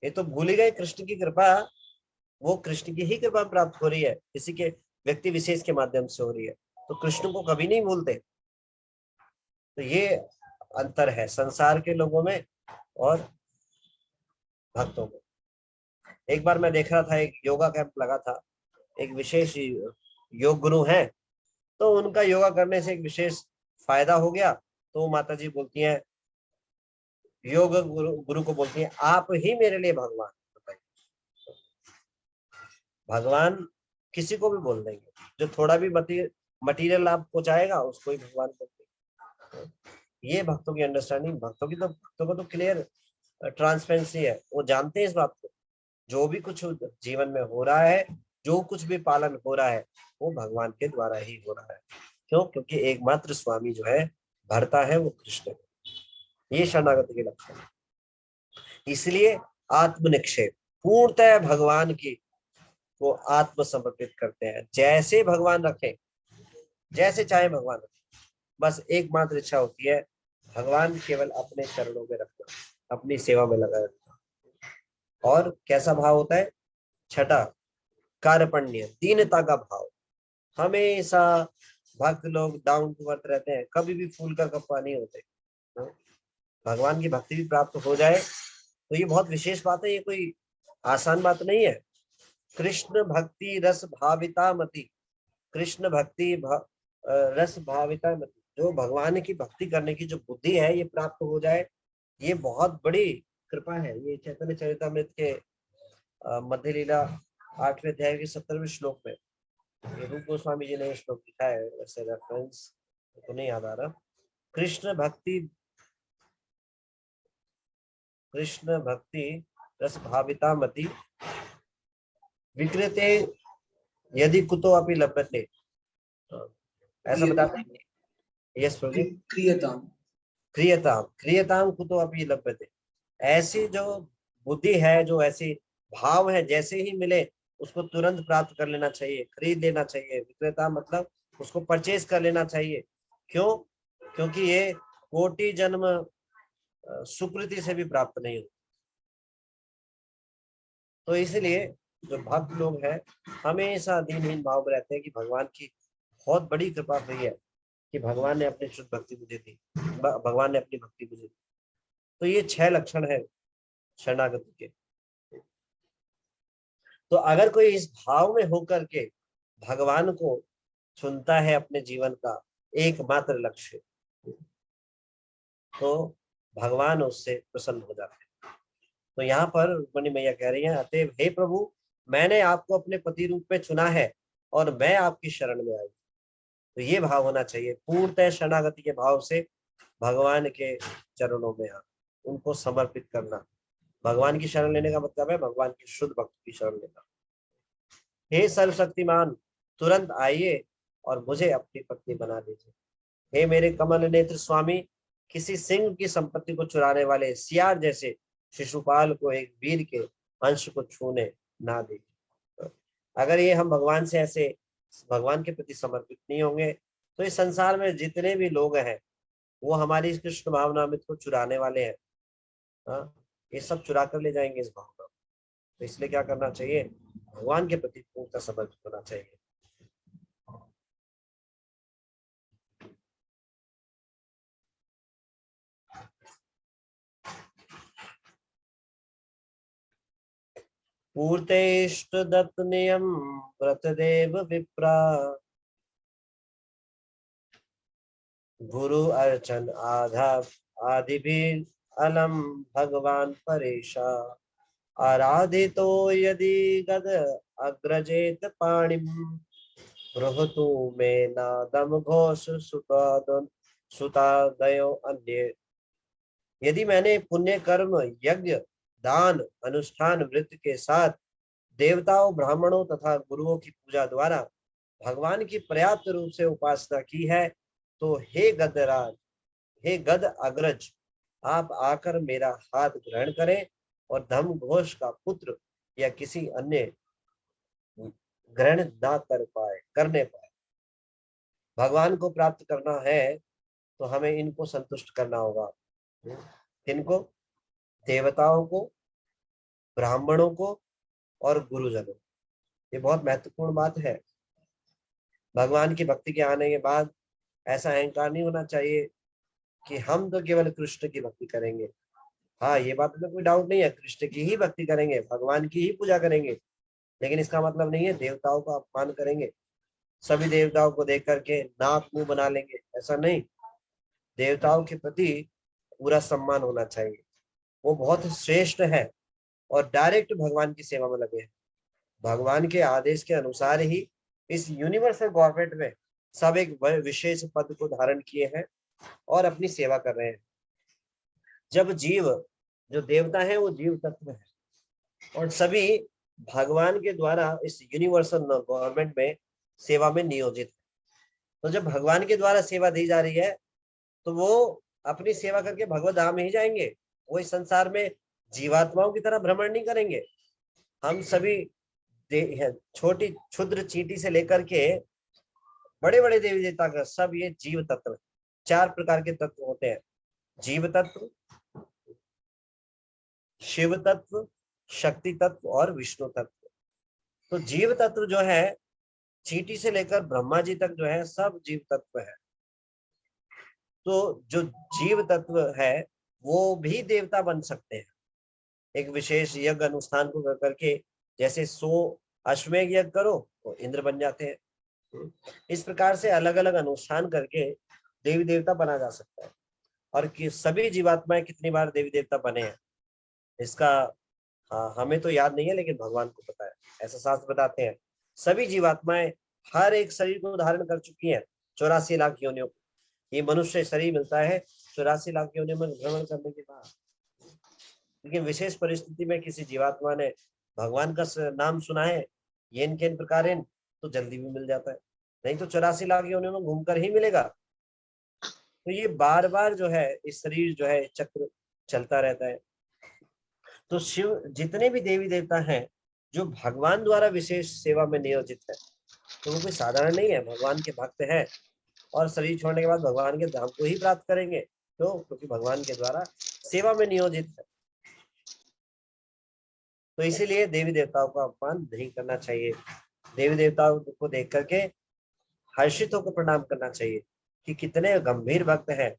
ये तो भूल ही गए, कृष्ण की कृपा, वो कृष्ण की ही कृपा प्राप्त हो रही है, किसी के व्यक्ति विशेष के माध्यम से हो रही है, तो कृष्ण को कभी नहीं भूलते। तो ये अंतर है संसार के लोगों में और भक्तों में। एक बार मैं देख रहा था, एक योगा कैंप लगा था, एक विशेष योग गुरु हैं, तो उनका योगा करने से एक विशेष फायदा हो गया। तो माता जी बोलती हैं, योग गुरु को बोलती हैं, आप ही मेरे लिए भगवान। बताइए, भगवान किसी को भी बोल देंगे, जो थोड़ा भी मटीरियल लाभ पहुंचाएगा उसको ही भगवान बोलते हैं। ये भक्तों की अंडरस्टैंडिंग, भक्तों को तो क्लियर ट्रांसपेरेंसी है, वो जानते हैं इस बात को। जो भी कुछ जीवन में हो रहा है, जो कुछ भी पालन हो रहा है, वो भगवान के द्वारा ही हो रहा है। क्यों? क्योंकि एकमात्र स्वामी जो है, भरता है, वो कृष्ण है। ये शरणागति के लक्षण है। इसलिए आत्मनिक्षेप, पूर्णतः भगवान की वो आत्मसमर्पित करते हैं। जैसे भगवान रखें, जैसे चाहे भगवान रखें, बस एकमात्र इच्छा होती है भगवान केवल अपने चरणों में रखना, अपनी सेवा में लगा रखना। और कैसा भाव होता है? छठा, कार्पण्य, दीनता का भाव। हमेशा भक्त लोग डाउन टू अर्थ रहते हैं, कभी भी फूल का कप्पा नहीं होते। भगवान की भक्ति भी प्राप्त हो जाए तो ये बहुत विशेष बात है, ये कोई आसान बात नहीं है। कृष्ण भक्ति रस भाविता मति, कृष्ण भक्ति रस भाविता मति, जो भगवान की भक्ति करने की जो बुद्धि है ये प्राप्त हो जाए, ये बहुत बड़ी कृपा है। ये चैतन्य चरितामृत के मध्य लीला 8वें अध्याय के 17वें श्लोक में ये रूप गोस्वामी जी ने ये श्लोक लिखा है, वैसे रेफरेंस तो नहीं याद आ रहा। कृष्ण भक्ति रस भाविता मति विकृते यदि कुतो अपि लभ्यते, ऐसा बताते हैं। यस प्रभु। क्रियताम कुतो अपि लभ्यते, ऐसी जो बुद्धि है, जो ऐसी भाव है, जैसे ही मिले उसको तुरंत प्राप्त कर लेना चाहिए, खरीद लेना चाहिए। विक्रेता मतलब उसको परचेज कर लेना चाहिए। क्यों? क्योंकि ये कोटि जन्म सुकृति से भी प्राप्त नहीं होती। तो इसलिए जो भक्त लोग हैं हमेशा दीनहीन भाव में रहते हैं कि भगवान की बहुत बड़ी कृपा हुई है कि भगवान ने अपनी शुद्ध भक्ति मुझे दी, भगवान ने अपनी भक्ति मुझे दी। तो ये 6 लक्षण है शरणागति के। तो अगर कोई इस भाव में होकर के भगवान को चुनता है अपने जीवन का एकमात्र लक्ष्य, तो भगवान उससे प्रसन्न हो जाते हैं। तो यहाँ पर रुक्मिणी मैया कह रही है, अतएव हे प्रभु, मैंने आपको अपने पति रूप में चुना है और मैं आपकी शरण में आई। तो ये भाव होना चाहिए, पूर्णतः शरणागति के भाव से भगवान के चरणों में आना, उनको समर्पित करना। भगवान की शरण लेने का मतलब है भगवान की शुद्ध भक्ति की शरण लेना। हे सर्वशक्तिमान, तुरंत आइए और मुझे अपनी पत्नी बना लीजिए। हे मेरे कमल नेत्र स्वामी, किसी सिंह की संपत्ति को चुराने वाले सियार जैसे शिशुपाल को एक वीर के अंश को छूने ना दीजिए। अगर ये हम भगवान से ऐसे भगवान के प्रति समर्पित नहीं होंगे तो इस संसार में जितने भी लोग हैं वो हमारी इस कृष्ण भावनामृत को चुराने वाले हैं। ये सब चुरा कर ले जाएंगे इस भावना। तो इसलिए क्या करना चाहिए? भगवान के प्रति पूर्णतः समर्पित होना चाहिए। पूर्तेष्ट दत्त नियम व्रतदेव विप्रा, गुरु अर्चन आदि भी अलम भगवान परेशा, आराधितो यदि गद अग्रजेत पाणिम, बृहतु में नादम घोष सुतादयो अन्य। यदि मैंने पुण्य कर्म यज्ञ दान अनुष्ठान व्रत के साथ देवताओं ब्राह्मणों तथा गुरुओं की पूजा द्वारा भगवान की पर्याप्त रूप से उपासना की है, तो हे गदराज, हे गद अग्रज, आप आकर मेरा हाथ ग्रहण करें और धम घोष का पुत्र या किसी अन्य ग्रहण ना करने पाए। भगवान को प्राप्त करना है तो हमें इनको संतुष्ट करना होगा। इनको देवताओं को, ब्राह्मणों को और गुरुजनों। ये बहुत महत्वपूर्ण बात है। भगवान की भक्ति के आने के बाद ऐसा अहंकार नहीं होना चाहिए कि हम तो केवल कृष्ण की भक्ति करेंगे। हाँ, ये बात में कोई डाउट नहीं है, कृष्ण की ही भक्ति करेंगे, भगवान की ही पूजा करेंगे, लेकिन इसका मतलब नहीं है देवताओं का अपमान करेंगे, सभी देवताओं को देख करके नाक मुंह बना लेंगे, ऐसा नहीं। देवताओं के प्रति पूरा सम्मान होना चाहिए, वो बहुत श्रेष्ठ है और डायरेक्ट भगवान की सेवा में लगे हैं। भगवान के आदेश के अनुसार ही इस यूनिवर्सल गवर्नमेंट में सब एक विशेष पद को धारण किए हैं और अपनी सेवा कर रहे हैं। जब जीव, जो देवता है वो जीव तत्व है और सभी भगवान के द्वारा इस यूनिवर्सल गवर्नमेंट में सेवा में नियोजित है। तो जब भगवान के द्वारा सेवा दी जा रही है तो वो अपनी सेवा करके भगवत धाम में ही जाएंगे, वो इस संसार में जीवात्माओं की तरह भ्रमण नहीं करेंगे। हम सभी छोटी क्षुद्र चींटी से लेकर के बड़े बड़े देवी देवता का सब ये जीव तत्व, 4 प्रकार के तत्व होते हैं, जीव तत्व, शिव तत्व, शक्ति तत्व और विष्णु तत्व। तो जीव तत्व जो है चींटी से लेकर ब्रह्मा जी तक जो है सब जीव तत्व है। तो जो जीव तत्व है वो भी देवता बन सकते हैं। एक विशेष यज्ञ अनुष्ठान को कर करके, जैसे 100 अश्वमेध यज्ञ करो तो इंद्र बन जाते हैं। इस प्रकार से अलग अलग अनुष्ठान करके देवी देवता बना जा सकता है। और कि सभी जीवात्माएं कितनी बार देवी देवता बने हैं इसका हमें तो याद नहीं है, लेकिन भगवान को पता है। ऐसा शास्त्र बताते हैं सभी जीवात्माएं हर एक शरीर को धारण कर चुकी हैं 84 लाख योनियों को। ये मनुष्य शरीर मिलता है 84 लाख योनियों में भ्रमण करने के बाद। लेकिन विशेष परिस्थिति में किसी जीवात्मा ने भगवान का नाम सुना है येन केन प्रकार, तो जल्दी भी मिल जाता है, नहीं तो 84 लाख योनियों में घूमकर ही मिलेगा। तो ये बार बार जो है इस शरीर जो है चक्र चलता रहता है। तो शिव जितने भी देवी देवता हैं जो भगवान द्वारा विशेष सेवा में नियोजित है, तो वो कोई साधारण नहीं है, भगवान के भक्त हैं और शरीर छोड़ने के बाद भगवान के धाम को ही प्राप्त करेंगे। तो क्योंकि भगवान के द्वारा सेवा में नियोजित है। तो इसीलिए देवी देवताओं का अपमान नहीं करना चाहिए। देवी देवताओं को देख करके हर्षित होकर प्रणाम करना चाहिए कि कितने गंभीर भक्त हैं,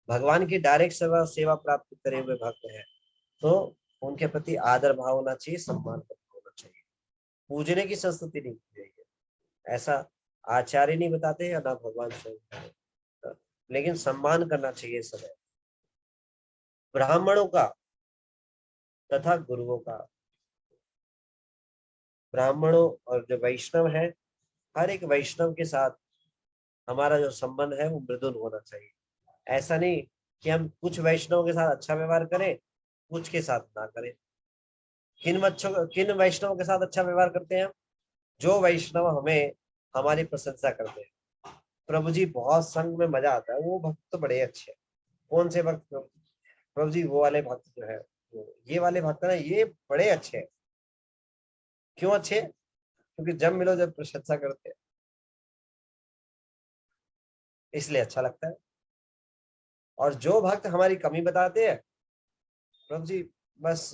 भगवान की डायरेक्ट सेवा प्राप्त करे हुए भक्त हैं। तो उनके प्रति आदर भाव होना चाहिए, सम्मान होना चाहिए। पूजने की संस्कृति नहीं चाहिए, ऐसा आचार्य नहीं बताते या ना भगवान स्वयं, लेकिन सम्मान करना चाहिए सदैव ब्राह्मणों का तथा गुरुओं का। ब्राह्मणों और जो वैष्णव है, हर एक वैष्णव के साथ हमारा जो संबंध है वो मृदुल होना चाहिए। ऐसा नहीं कि हम कुछ वैष्णव के साथ अच्छा व्यवहार करें, कुछ के साथ ना करें। किन वैष्णव के साथ अच्छा व्यवहार करते हैं? जो वैष्णव हमें हमारी प्रशंसा करते हैं। प्रभु जी बहुत संग में मजा आता है, वो भक्त तो बड़े अच्छे हैं। कौन से भक्त? प्रभु जी वो वाले भक्त जो है, ये वाले भक्त ना, ये बड़े अच्छे हैं। क्यों अच्छे? क्योंकि जब मिलो जब प्रशंसा करते हैं, इसलिए अच्छा लगता है। और जो भक्त हमारी कमी बताते हैं, प्रभु जी बस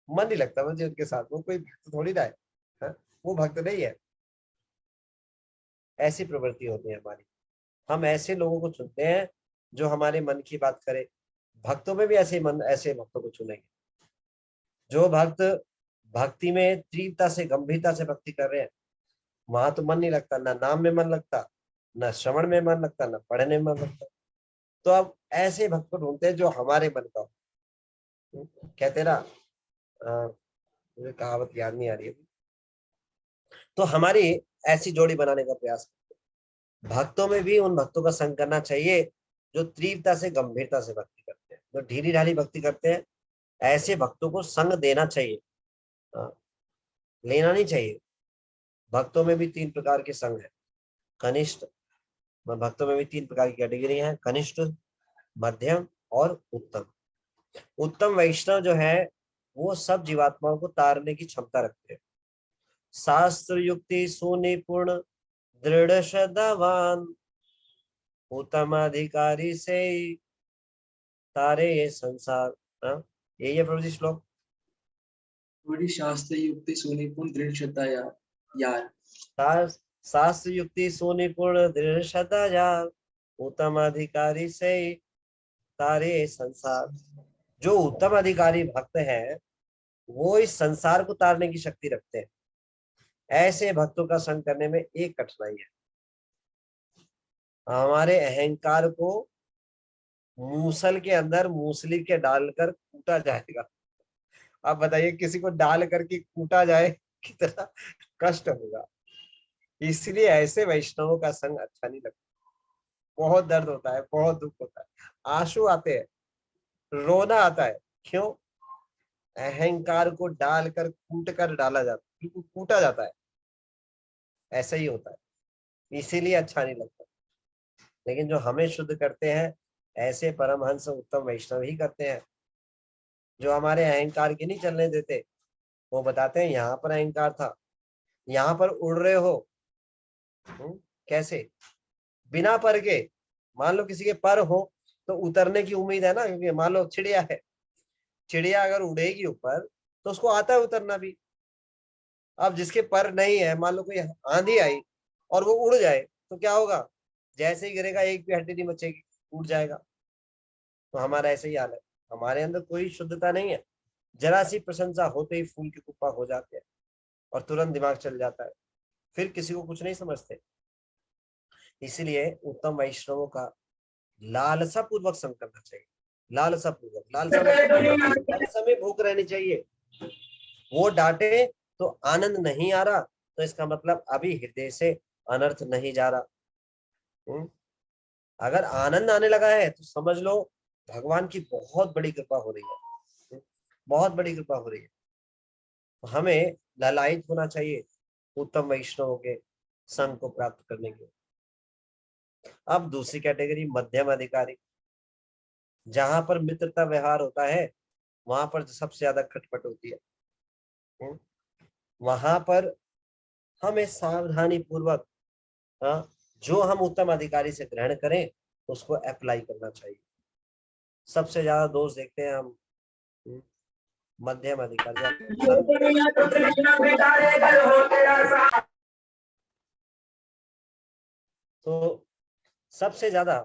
मन नहीं लगता मुझे उनके साथ, वो कोई भक्त थोड़ी ना है, वो भक्त नहीं है। ऐसी प्रवृत्ति होती है हमारी। हम ऐसे लोगों को चुनते हैं जो हमारे मन की बात करे। भक्तों में भी ऐसे भक्तों को चुनेंगे जो भक्त भक्ति में तीव्रता से गंभीरता से भक्ति कर रहे हैं। वहां तो मन नहीं लगता, ना नाम में मन लगता, ना श्रवण में मन लगता, ना पढ़ने में मन लगता। तो अब ऐसे भक्त को ढूंढते हैं जो हमारे मन का हो। कहते ना, मुझे कहावत याद नहीं आ रही है, तो हमारी ऐसी जोड़ी बनाने का प्रयास करते हैं। भक्तों में भी उन भक्तों का संग करना चाहिए जो तीव्रता से गंभीरता से भक्ति करते हैं, जो ढीली ढाली भक्ति करते हैं। ऐसे भक्तों को संग देना चाहिए, लेना नहीं चाहिए। भक्तों में भी 3 प्रकार के संघ है। कनिष्ठ, भक्तों में भी 3 प्रकार की कैटेगरी है, कनिष्ठ, मध्यम और उत्तम। उत्तम वैष्णव जो है वो सब जीवात्माओं को तारने की क्षमता रखते हैं। शास्त्र युक्ति सुनिपुण दृढ़ श्रद्धावान, उत्तम अधिकारी से तारे ये संसार। यही है प्रभु जी श्लोक। बड़ी शास्त्र युक्ति सुनिपुण दृढ़ श्रद्धा यार। शास्त्र युक्ति सुनिपुण दृढ़ श्रद्धा यार, उत्तम अधिकारी से तारे संसार। जो उत्तम अधिकारी भक्त हैं वो इस संसार को तारने की शक्ति रखते हैं। ऐसे भक्तों का संग करने में एक कठिनाई है, हमारे अहंकार को मूसल के अंदर मूसली के डालकर कूटा जाएगा। आप बताइए किसी को डाल करके कूटा जाए कितना कष्ट होगा। इसलिए ऐसे वैष्णवों का संग अच्छा नहीं लगता। बहुत दर्द होता है, बहुत दुख होता है, आंसू आते हैं, रोना आता है। क्यों? अहंकार को डालकर कूट कर डाला जाता है, बिल्कुल कूटा जाता है। ऐसा ही होता है, इसीलिए अच्छा नहीं लगता। लेकिन जो हमें शुद्ध करते हैं ऐसे परमहंस उत्तम वैष्णव ही करते हैं, जो हमारे अहंकार की नहीं चलने देते। वो बताते हैं यहाँ पर अहंकार था, यहाँ पर उड़ रहे हो। कैसे? बिना पर के। मान लो किसी के पर हो तो उतरने की उम्मीद है ना, क्योंकि मान लो चिड़िया है, चिड़िया अगर उड़ेगी ऊपर तो उसको आता है उतरना भी। अब जिसके पर नहीं है, मान लो कोई आंधी आई और वो उड़ जाए तो क्या होगा? जैसे ही गिरेगा एक भी हड्डी नहीं बचेगी, टूट जाएगा। तो हमारा ऐसे ही हाल है, हमारे अंदर कोई शुद्धता नहीं है। जरा सी प्रशंसा होते ही फूल की कुप्पा हो जाते हैं और तुरंत दिमाग चल जाता है, फिर किसी को कुछ नहीं समझते। इसीलिए उत्तम वैष्णवों का लालसा पूर्वक संग करना चाहिए। लालसा पूर्वक, हर समय भूख रहनी चाहिए। वो डांटे तो आनंद नहीं आ रहा, तो इसका मतलब अभी हृदय से अनर्थ नहीं जा रहा। अगर आनंद आने लगा है तो समझ लो भगवान की बहुत बड़ी कृपा हो रही है, बहुत बड़ी कृपा हो रही है। तो हमें लालायित होना चाहिए उत्तम वैष्णवों के संग को प्राप्त करने के। अब दूसरी कैटेगरी मध्यम अधिकारी, जहां पर मित्रता व्यवहार होता है वहां पर सबसे ज्यादा खटपट होती है। वहां पर हमें सावधानी पूर्वक जो हम उत्तम अधिकारी से ग्रहण करें उसको अप्लाई करना चाहिए। सबसे ज्यादा दोष देखते हैं हम मध्यम अधिकारी। तो सबसे ज्यादा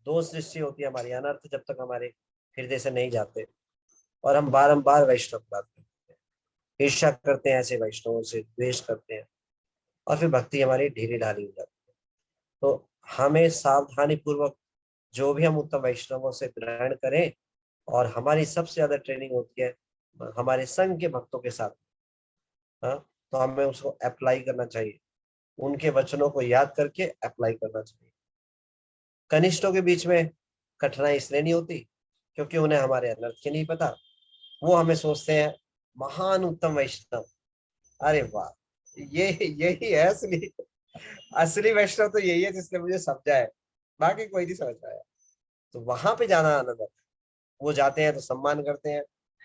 दोष दृष्टि होती है हमारी, अनर्थ जब तक हमारे हृदय से नहीं जाते और हम बारंबार वैष्णव प्राप्त करते हैं, ईर्ष्या करते हैं ऐसे वैष्णवों से, द्वेष करते हैं और फिर भक्ति हमारी ढीली ढाली हो जाती है। तो हमें सावधानी पूर्वक जो भी हम उत्तम वैष्णवों से ग्रहण करें, और हमारी सबसे ज्यादा ट्रेनिंग होती है हमारे संघ के भक्तों के साथ, तो हमें उसको अप्लाई करना चाहिए, उनके वचनों को याद करके अप्लाई करना चाहिए। कनिष्ठों के बीच में कठिनाई इसलिए नहीं होती क्योंकि उन्हें हमारे अनर्थ की नहीं पता। वो हमें सोचते हैं महान उत्तम वैष्णव, अरे वाह, ये यही है असली असली वैष्णव, तो यही है जिसने मुझे समझा है, बाकी कोई नहीं समझ पाया। तो वहां पे जाना आनंद आता है। वो जाते हैं तो सम्मान करते हैं,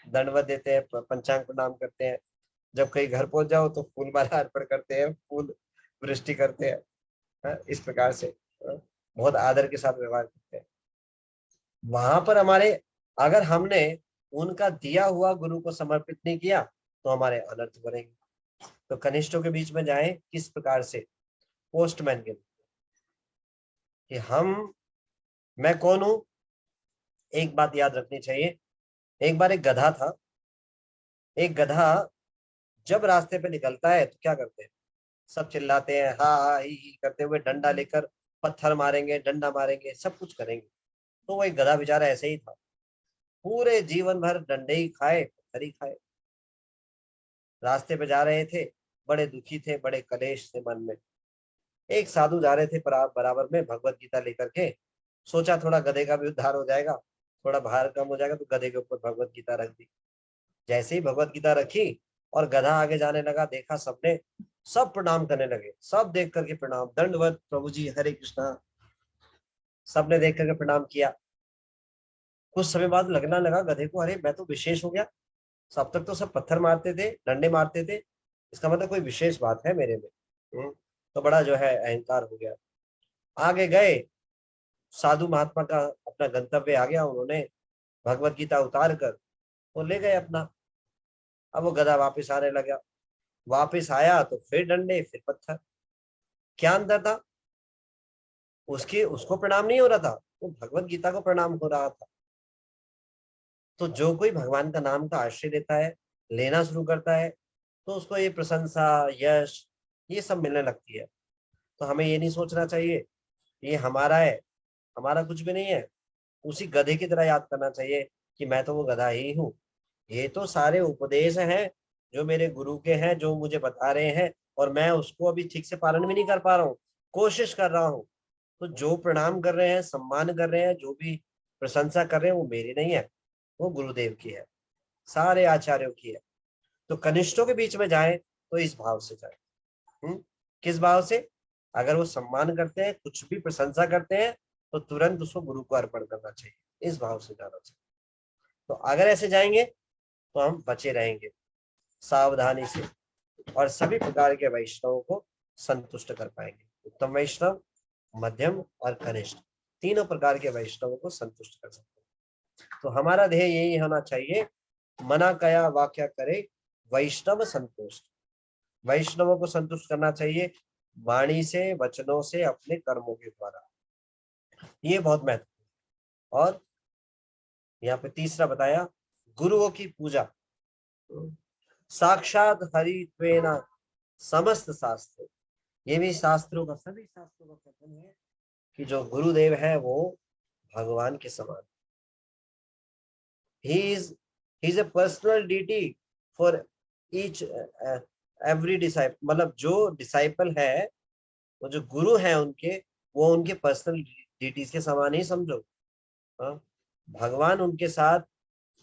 दंडवत देते हैं, पंचांग प्रणाम करते हैं। जब कहीं घर पहुंच जाओ तो फूल माला अर्पण करते हैं, फूल वृष्टि करते हैं। इस प्रकार से बहुत आदर के साथ व्यवहार करते हैं। वहां पर हमारे, अगर हमने उनका दिया हुआ गुरु को समर्पित नहीं किया तो हमारे अनर्थ बनेंगे। तो कनिष्ठों के बीच में जाएं किस प्रकार से, पोस्टमैन के कि मैं कौन हूं। एक बात याद रखनी चाहिए, एक बार एक गधा था। एक गधा जब रास्ते पे निकलता है तो क्या करते हैं, सब चिल्लाते हैं, हा हा ही करते हुए, डंडा लेकर पत्थर मारेंगे, डंडा मारेंगे, सब कुछ करेंगे। तो वो एक गधा बेचारा ऐसे ही था, पूरे जीवन भर डंडे ही खाए, पत्थर ही खाए। रास्ते पे जा रहे थे, बड़े दुखी थे, बड़े कलेश थे मन में। एक साधु जा रहे थे बराबर में भगवत गीता लेकर के, सोचा थोड़ा गधे का भी उद्धार हो जाएगा, थोड़ा भार कम हो जाएगा, तो गधे के ऊपर भगवत गीता रख दी। जैसे ही भगवत गीता रखी और गधा आगे जाने लगा, देखा सबने, सब प्रणाम करने लगे, सब देख करके प्रणाम, दंडवत प्रभु जी, हरे कृष्णा, सबने देख करके प्रणाम किया। कुछ समय बाद लगना लगा गधे को, अरे मैं तो विशेष हो गया, सब तक तो सब पत्थर मारते थे, डंडे मारते थे, इसका मतलब कोई विशेष बात है मेरे में। तो बड़ा जो है अहंकार हो गया। आगे गए, साधु महात्मा का अपना गंतव्य आ गया, उन्होंने भगवत गीता उतार कर वो ले गए अपना। अब वो गधा वापस आने लगा, वापस आया तो फिर डंडे, फिर पत्थर। क्या अंतर था, उसको प्रणाम नहीं हो रहा था, वो भगवत गीता को प्रणाम हो रहा था। तो जो कोई भगवान का नाम का आश्रय लेता है, लेना शुरू करता है, तो उसको ये प्रशंसा, यश, ये सब मिलने लगती है। तो हमें ये नहीं सोचना चाहिए ये हमारा है, हमारा कुछ भी नहीं है। उसी गधे की तरह याद करना चाहिए कि मैं तो वो गधा ही हूँ। ये तो सारे उपदेश हैं जो मेरे गुरु के हैं, जो मुझे बता रहे हैं, और मैं उसको अभी ठीक से पालन भी नहीं कर पा रहा हूँ, कोशिश कर रहा हूँ। तो जो प्रणाम कर रहे हैं, सम्मान कर रहे हैं, जो भी प्रशंसा कर रहे हैं, वो मेरी नहीं है, वो गुरुदेव की है, सारे आचार्यों की है। तो कनिष्ठों के बीच में जाए तो इस भाव से जाए। किस भाव से, अगर वो सम्मान करते हैं, कुछ भी प्रशंसा करते हैं, तो तुरंत उसको गुरु को अर्पण करना चाहिए, इस भाव से जाना चाहिए। तो अगर ऐसे जाएंगे तो हम बचे रहेंगे सावधानी से, और सभी प्रकार के वैष्णवों को संतुष्ट कर पाएंगे। उत्तम वैष्णव, मध्यम और कनिष्ठ, तीनों प्रकार के वैष्णवों को संतुष्ट कर सकते हैं। तो हमारा ध्येय यही होना चाहिए, मना कया वाक्या करे वैष्णव संतुष्ट। वैष्णवों को संतुष्ट करना चाहिए वाणी से, वचनों से, अपने कर्मों के द्वारा। ये बहुत महत्वपूर्ण है। और यहाँ पे तीसरा बताया गुरुओं की पूजा। साक्षात हरित्वेना समस्त शास्त्र, ये भी शास्त्रों का, सभी शास्त्रों का कथन है कि जो गुरुदेव है वो भगवान के समान। he is a personal deity for each every disciple, मतलब जो डिसाइपल है, वो जो गुरु है उनके, वो उनके पर्सनल डीटीज के समान ही समझो। भगवान उनके साथ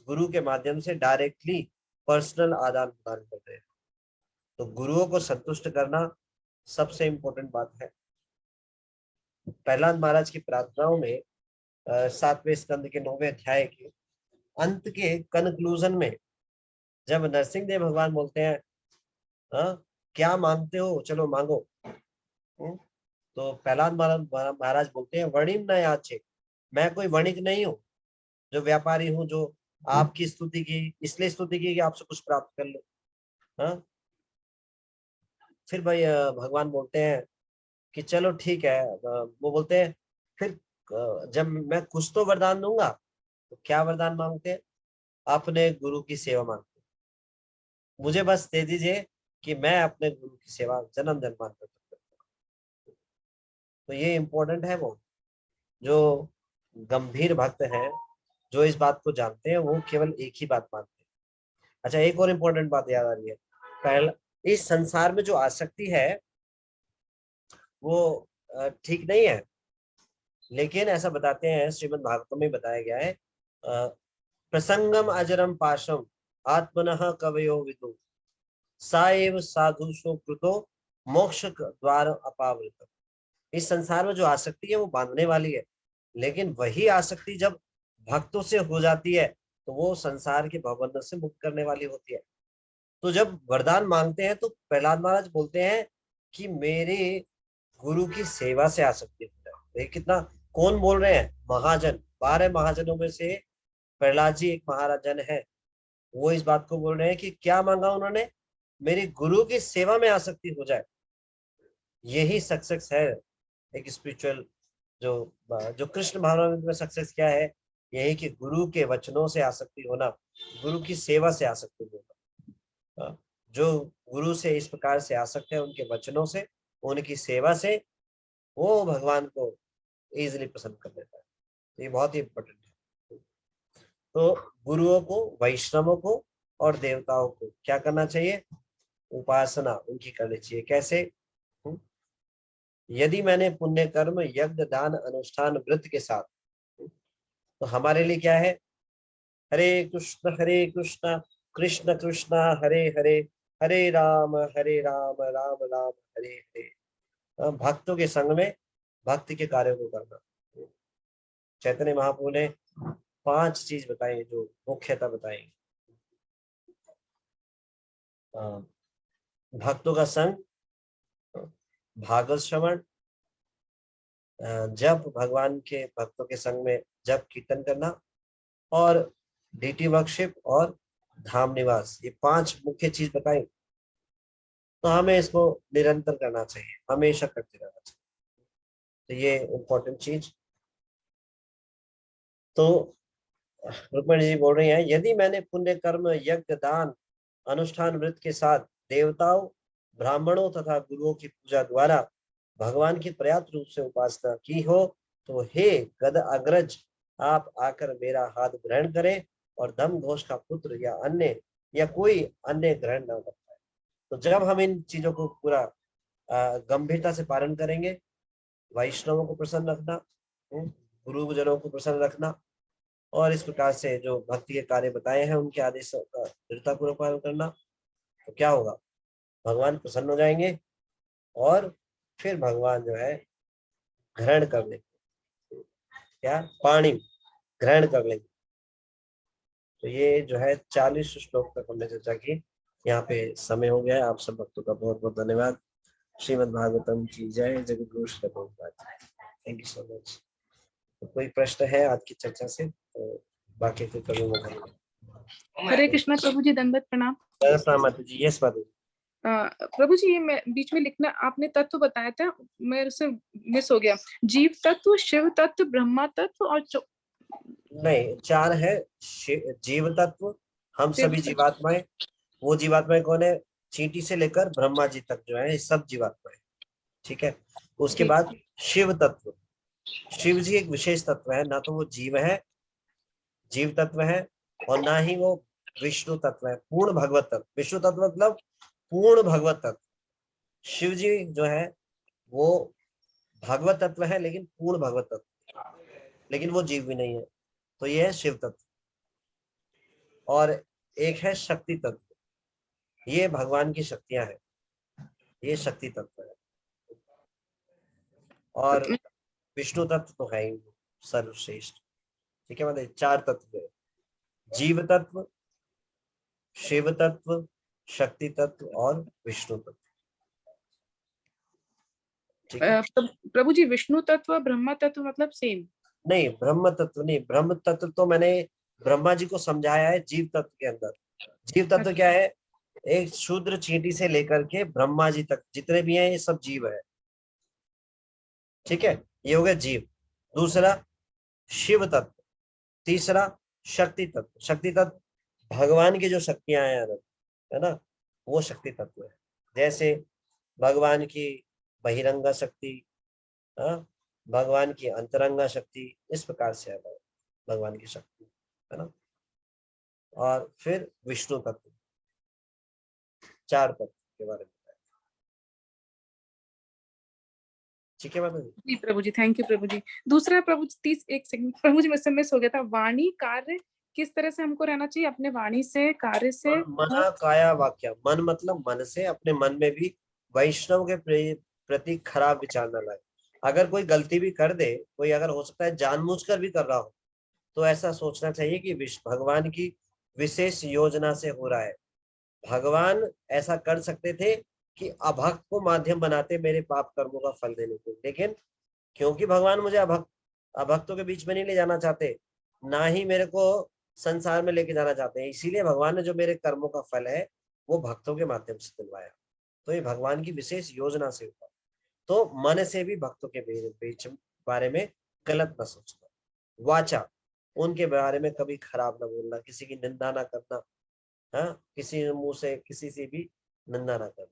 गुरु के माध्यम से डायरेक्टली पर्सनल आदान प्रदान कर रहे हैं। तो गुरुओं को संतुष्ट करना सबसे इम्पोर्टेंट बात है। प्रहलाद महाराज की प्रार्थनाओं में 7वें स्कंद के 9वें अध्याय के अंत के कंक्लूजन में जब नरसिंह देव भगवान बोलते हैं क्या मांगते हो, चलो मांगो, तो प्रहलाद महाराज बोलते हैं वणिम न याचे, मैं कोई वणिक नहीं हूँ जो व्यापारी हूँ जो आपकी स्तुति की इसलिए स्तुति की कि आपसे कुछ प्राप्त कर लो। फिर भाई भगवान बोलते हैं कि चलो ठीक है, वो बोलते हैं फिर जब मैं कुछ तो वरदान दूंगा, तो क्या वरदान मांगते हैं? अपने गुरु की सेवा मांगते हैं, मुझे बस दे दीजिए कि मैं अपने गुरु की सेवा जन्म जन्मांतर तक करता हूं। तो ये इम्पोर्टेंट है, वो जो गंभीर भक्त हैं, जो इस बात को जानते हैं, वो केवल एक ही बात मानते हैं। अच्छा, एक और इम्पोर्टेंट बात याद आ रही है, पहला, इस संसार में जो आसक्ति है वो ठीक नहीं है, लेकिन ऐसा बताते हैं, श्रीमद् भागवत में बताया गया है, प्रसंगम अजरम पाशम आत्मनः कवयो विदु साएव साधु सुकृतो मोक्ष द्वार अपावृत। इस संसार में जो आसक्ति है वो बांधने वाली है, लेकिन वही आसक्ति जब भक्तों से हो जाती है तो वो संसार के भवबंधन से मुक्त करने वाली होती है। तो जब वरदान मांगते हैं तो प्रहलाद महाराज बोलते हैं कि मेरे गुरु की सेवा से आसक्ति हो जाए। कितना, कौन बोल रहे हैं? महाजन, 12 महाजनों में से प्रहलाद जी एक महाराजन है, वो इस बात को बोल रहे हैं कि क्या मांगा उन्होंने? मेरी गुरु की सेवा में आसक्ति हो जाए। यही सक्सेस है एक स्पिरिचुअल, जो कृष्ण भावनामृत में सक्सेस क्या है? यही कि गुरु के वचनों से आसक्ति होना, गुरु की सेवा से आसक्ति होना। जो गुरु से इस प्रकार से आसक्त है, उनके वचनों से, उनकी सेवा से, वो भगवान को इजीली पसंद कर लेता है। ये बहुत ही इम्पोर्टेंट है। तो गुरुओं को, वैष्णवों को और देवताओं को क्या करना चाहिए? उपासना उनकी करनी चाहिए। कैसे? यदि मैंने पुण्य कर्म यज्ञ दान अनुष्ठान व्रत के साथ, तो हमारे लिए क्या है? हरे कृष्ण कृष्ण कृष्ण हरे हरे, हरे राम राम राम हरे हरे। भक्तों के संग में भक्ति के कार्यों को करना। चैतन्य महाप्रभु ने 5 चीज बताई जो मुख्यतः बताई। भक्तों का संग, भागवत श्रवण, जब भगवान के भक्तों के संग में जब कीर्तन करना, और डीटी वर्कशिप और धाम निवास, ये 5 मुख्य चीज बताई। तो हमें इसको निरंतर करना चाहिए, हमेशा करते रहना चाहिए। तो ये इम्पोर्टेंट चीज। तो रुक्मणी जी बोल रही हैं, यदि मैंने पुण्य कर्म यज्ञ दान अनुष्ठान व्रत के साथ देवताओं, ब्राह्मणों तथा गुरुओं की पूजा द्वारा भगवान की पर्याप्त रूप से उपासना की हो, तो हे गद अग्रज, आप आकर मेरा हाथ ग्रहण करें और धम घोष का पुत्र या अन्य या कोई अन्य ग्रहण न कर पाए। तो जब हम इन चीजों को पूरा गंभीरता से पालन करेंगे, वैष्णवों को प्रसन्न रखना, गुरुजनों को प्रसन्न रखना, और इस प्रकार से जो भक्ति के कार्य बताए हैं उनके आदेश का दृढ़तापूर्वक पालन करना, तो क्या होगा? भगवान प्रसन्न हो जाएंगे और फिर भगवान जो है ग्रहण कर लेंगे, क्या? पाणी ग्रहण कर लेंगे। तो ये जो है 40 श्लोक तक हमने चर्चा की। यहाँ पे समय हो गया है। आप सब भक्तों का बहुत बहुत धन्यवाद। श्रीमद् भागवतम की जय। जगद्गुरु Shri Prabhupada. Thank you so much. तो कोई प्रश्न है आज की चर्चा से? तो बाकी फिर कभी मौका। हरे कृष्णा प्रभु जी, दंडवत प्रणाम। माता जी। यस माता जी। प्रभु जी, ये मैं बीच में लिखना, आपने तत्व बताया था, मेरे से मिस हो गया। जीव तत्व, शिव तत्व, ब्रह्मा तत्व और नहीं, 4 है। जीव तत्व, हम सभी जीवात्माएं। वो जीवात्माएं कौन है? चींटी से लेकर ब्रह्मा जी तक जो है ये सब जीवात्माएं। ठीक है। उसके ठीक। बाद शिव तत्व। शिव जी एक विशेष तत्व है, ना तो वो जीव तत्व है और ना ही वो विष्णु तत्व है, पूर्ण भगवत तत्व। विष्णु तत्व मतलब पूर्ण भगवत तत्व। शिव जी जो है वो भगवत तत्व है, लेकिन पूर्ण भगवत तत्व, लेकिन वो जीव भी नहीं है। तो ये है शिव तत्व। और एक है शक्ति तत्व, ये भगवान की शक्तियां हैं, ये शक्ति तत्व है। और विष्णु तत्व तो है ही सर्वश्रेष्ठ। ठीक है, मतलब 4 तत्व है, जीव तत्व, शिव तत्व, शक्ति तत्व और विष्णु तत्व। ठीक है। प्रभु जी विष्णु तत्व ब्रह्म तत्व मतलब सेम? नहीं, ब्रह्म तत्व नहीं। ब्रह्म तत्व तो मैंने ब्रह्मा जी को समझाया है जीव तत्व के अंदर। जीव तत्व क्या है? एक शूद्र चींटी से लेकर के ब्रह्मा जी तक जितने भी हैं ये सब जीव है। ठीक है, ये हो गया जीव। दूसरा शिव तत्व। तीसरा शक्ति तत्व। शक्ति तत्व भगवान की जो शक्तियां हैं अनंत, है ना, वो शक्ति तत्व है। जैसे भगवान की बहिरंगा शक्ति, हाँ, भगवान की अंतरंगा शक्ति, इस प्रकार से है भगवान की शक्ति, है ना। और फिर विष्णु तत्व, 4 तत्व के बारे में। ठीक है मैडम जी प्रभु जी, थैंक यू प्रभु जी। दूसरा प्रभु जी 1 सेकंड प्रभु जी, मुझसे मिस हो गया था। वाणी कार्य किस तरह से हमको रहना चाहिए अपने वाणी से, कार्य से? मना काया वाक्य। मन मतलब मन से, अपने मन में भी वैष्णव के प्रति खराब विचार न लाए। अगर कोई गलती भी कर दे, कोई अगर हो सकता है जानबूझकर भी कर रहा हो, तो ऐसा सोचना चाहिए कि भगवान की विशेष योजना से हो रहा है। भगवान ऐसा कर सकते थे कि अभक्त को माध्यम बनाते मेरे पाप कर्मों का फल देने के, लेकिन क्योंकि भगवान मुझे अभक्तों के बीच में नहीं ले जाना चाहते, ना ही मेरे को संसार में लेके जाना चाहते हैं, इसीलिए भगवान ने जो मेरे कर्मों का फल है वो भक्तों के माध्यम से दिलवाया। तो ये भगवान की विशेष योजना से हुआ। तो मन से भी भक्तों के बीच बारे में गलत न सोचना। वाचा, उनके बारे में कभी खराब ना बोलना, किसी की निंदा ना करना, हाँ, किसी मुंह से किसी से भी निंदा ना करना।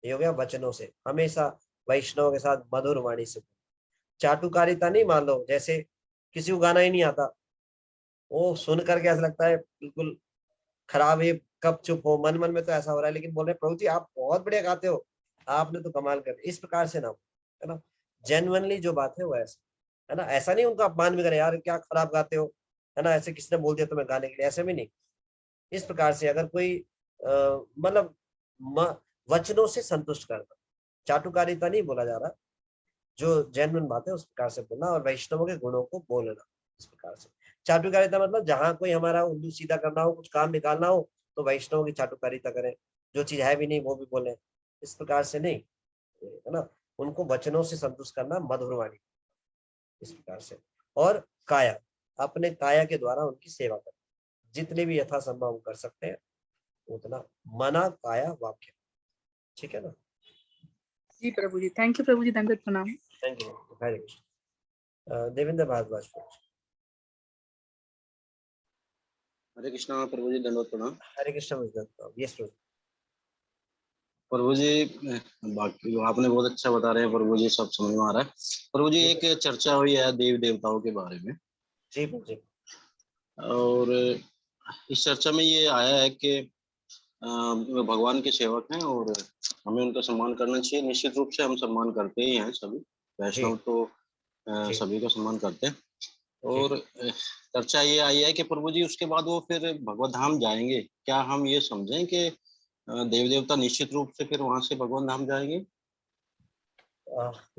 ये हो गया वचनों से। हमेशा वैष्णव के साथ मधुर वाणी से। चाटुकारिता नहीं, मान लो जैसे किसी को गाना ही नहीं आता, वो सुन करके ऐसा लगता है बिल्कुल खराब है, कब चुप हो। मन मन में तो ऐसा हो रहा है, लेकिन बोल रहे प्रभु जी आप बहुत बढ़िया गाते हो, आपने तो कमाल कर। इस प्रकार से ना हो, है ना। जेन्युइनली जो बात है वो ऐसा, है ना। ऐसा नहीं उनका अपमान भी करे, यार क्या खराब गाते हो, है ना, ऐसे किसने बोल दिया तुम्हें गाने के लिए, ऐसे भी नहीं। इस प्रकार से अगर कोई मतलब वचनों से संतुष्ट करना, चाटुकारिता नहीं बोला जा रहा, जो जेन्युइन बात है उस प्रकार से बोलना और वैष्णवों के गुणों को बोलना इस प्रकार से। चाटुकारिता मतलब जहां कोई हमारा उल्लू सीधा करना हो, कुछ काम निकालना हो, तो वैष्णवों की चाटुकारिता करें, जो चीज है भी नहीं वो भी बोले, इस प्रकार से नहीं, है ना। उनको वचनों से संतुष्ट करना, मधुर वाणी, इस प्रकार से। और काया, अपने काया के द्वारा उनकी सेवा करना, जितने भी यथासंभव कर सकते हैं उतना। मना काया वाक्य। ठीक है ना। जी प्रभु जी, थैंक यू प्रभु जी, दंडवत प्रणाम। Thank you, Hare Krishna. देवेंद्र भारद्वाज। हरे कृष्णा प्रभु जी, दंडवत प्रणाम। हरे कृष्ण। यस प्रभु। प्रभु जी बाकी आपने बहुत अच्छा बता रहे हैं प्रभु जी, सब समझ में आ रहा है। प्रभु जी एक चर्चा हुई है देव देवताओं के बारे में, जी जी। और इस चर्चा में ये आया है कि वे भगवान के सेवक हैं और हमें उनका सम्मान करना चाहिए। निश्चित रूप से हम सम्मान करते ही हैं, सभी वैष्णव तो सभी का सम्मान करते हैं। और चर्चा ये आई है कि प्रभु जी उसके बाद वो फिर भगवत धाम जाएंगे। क्या हम ये समझें कि देव देवता निश्चित रूप से फिर वहां से भगवान धाम जाएंगे?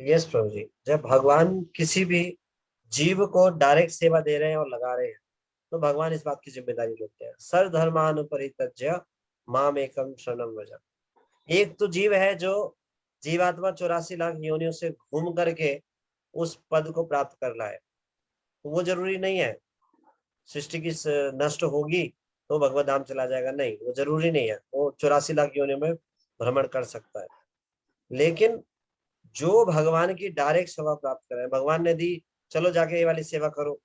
यस प्रभु जी, जब भगवान किसी भी जीव को डायरेक्ट सेवा दे रहे हैं और लगा रहे हैं, तो भगवान इस बात की जिम्मेदारी लेते हैं। सर्वधर्मानुपरित्यज्य माम एकम शरणम व्रज। एक तो जीव है जो जीवात्मा 84 लाख योनियों से घूम करके उस पद को प्राप्त कर रहा है। तो वो जरूरी नहीं है सृष्टि की नष्ट होगी तो भगवत धाम चला जाएगा, नहीं, वो जरूरी नहीं है। वो 84 लाख योनियों में भ्रमण कर सकता है। लेकिन जो भगवान की डायरेक्ट सेवा प्राप्त कर रहे हैं, भगवान ने दी चलो जाके ये वाली सेवा करो,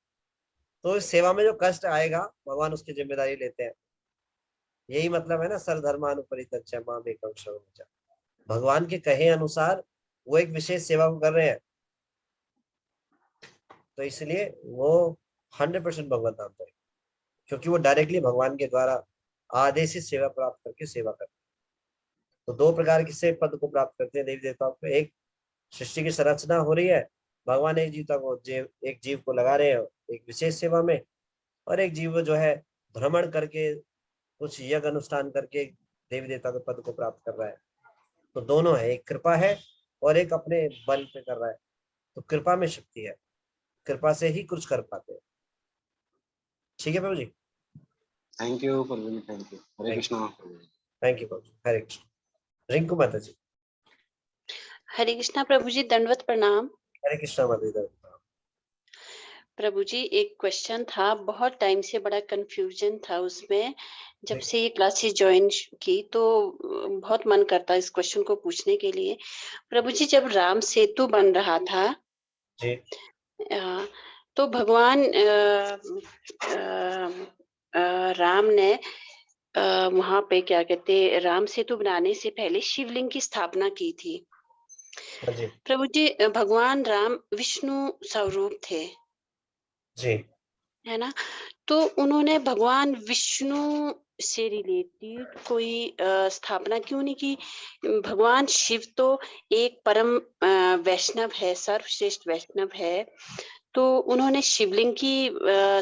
तो इस सेवा में जो कष्ट आएगा भगवान उसकी जिम्मेदारी लेते हैं। यही मतलब है ना, सर्वधर्मानुपरित मामेकं शरणं व्रज। भगवान के कहे अनुसार वो एक विशेष सेवा को कर रहे हैं, तो इसलिए वो 100% भगवत धाम जाएंगे, क्योंकि वो डायरेक्टली भगवान के द्वारा आदेशित सेवा प्राप्त करके सेवा करते हैं। तो दो प्रकार की से पद को प्राप्त करते हैं देवी देवताओं को। एक, सृष्टि की संरचना हो रही है, भगवान एक जीव को लगा रहे हैं एक विशेष सेवा में, और एक जीव जो है भ्रमण करके कुछ यज्ञ अनुष्ठान करके देवी देवता के पद को प्राप्त कर रहा है। तो दोनों है, एक कृपा है और एक अपने बल पे कर रहा है। तो कृपा में शक्ति है, कृपा से ही कुछ कर पाते हैं। ठीक है प्रभु जी, थैंक यू प्रभु जी, थैंक यू। हरे कृष्णा प्रभु जी। थैंक यू प्रभु जी, हरे कृष्ण। रिंकू माता जी। हरे कृष्णा प्रभु जी, दंडवत प्रणाम। हरे कृष्णा माता जी। प्रभु जी, एक क्वेश्चन था, बहुत टाइम से बड़ा कंफ्यूजन था उसमें। जब से ये क्लासेस ज्वाइन की तो बहुत मन करता है इस क्वेश्चन को पूछने के लिए। प्रभु जी, जब राम सेतु बन रहा था जी, तो भगवान राम ने वहां पे क्या कहते, राम सेतु बनाने से पहले शिवलिंग की स्थापना की थी। जी, प्रभु जी, भगवान राम विष्णु स्वरूप थे, जी, है ना? तो उन्होंने भगवान विष्णु से रिलेटेड कोई स्थापना क्यों नहीं की? भगवान शिव तो एक परम वैष्णव है, सर्वश्रेष्ठ वैष्णव है, तो उन्होंने शिवलिंग की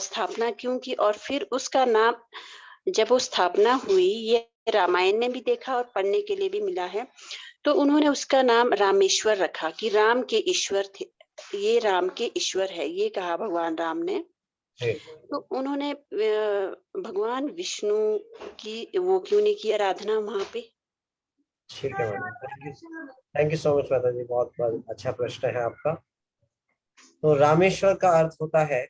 स्थापना क्यों की? और फिर उसका नाम, जब वो स्थापना हुई, ये रामायण ने भी देखा और पढ़ने के लिए भी मिला है, तो उन्होंने उसका नाम रामेश्वर रखा कि राम के ईश्वर थे, ये राम के ईश्वर है, ये कहा भगवान राम ने। जी। तो उन्होंने भगवान विष्णु की वो क्यों नहीं की आराधना वहां पे? ठीक है madam, thank you so much माता जी, बहुत बहुत अच्छा प्रश्न है आपका। तो रामेश्वर का अर्थ होता है,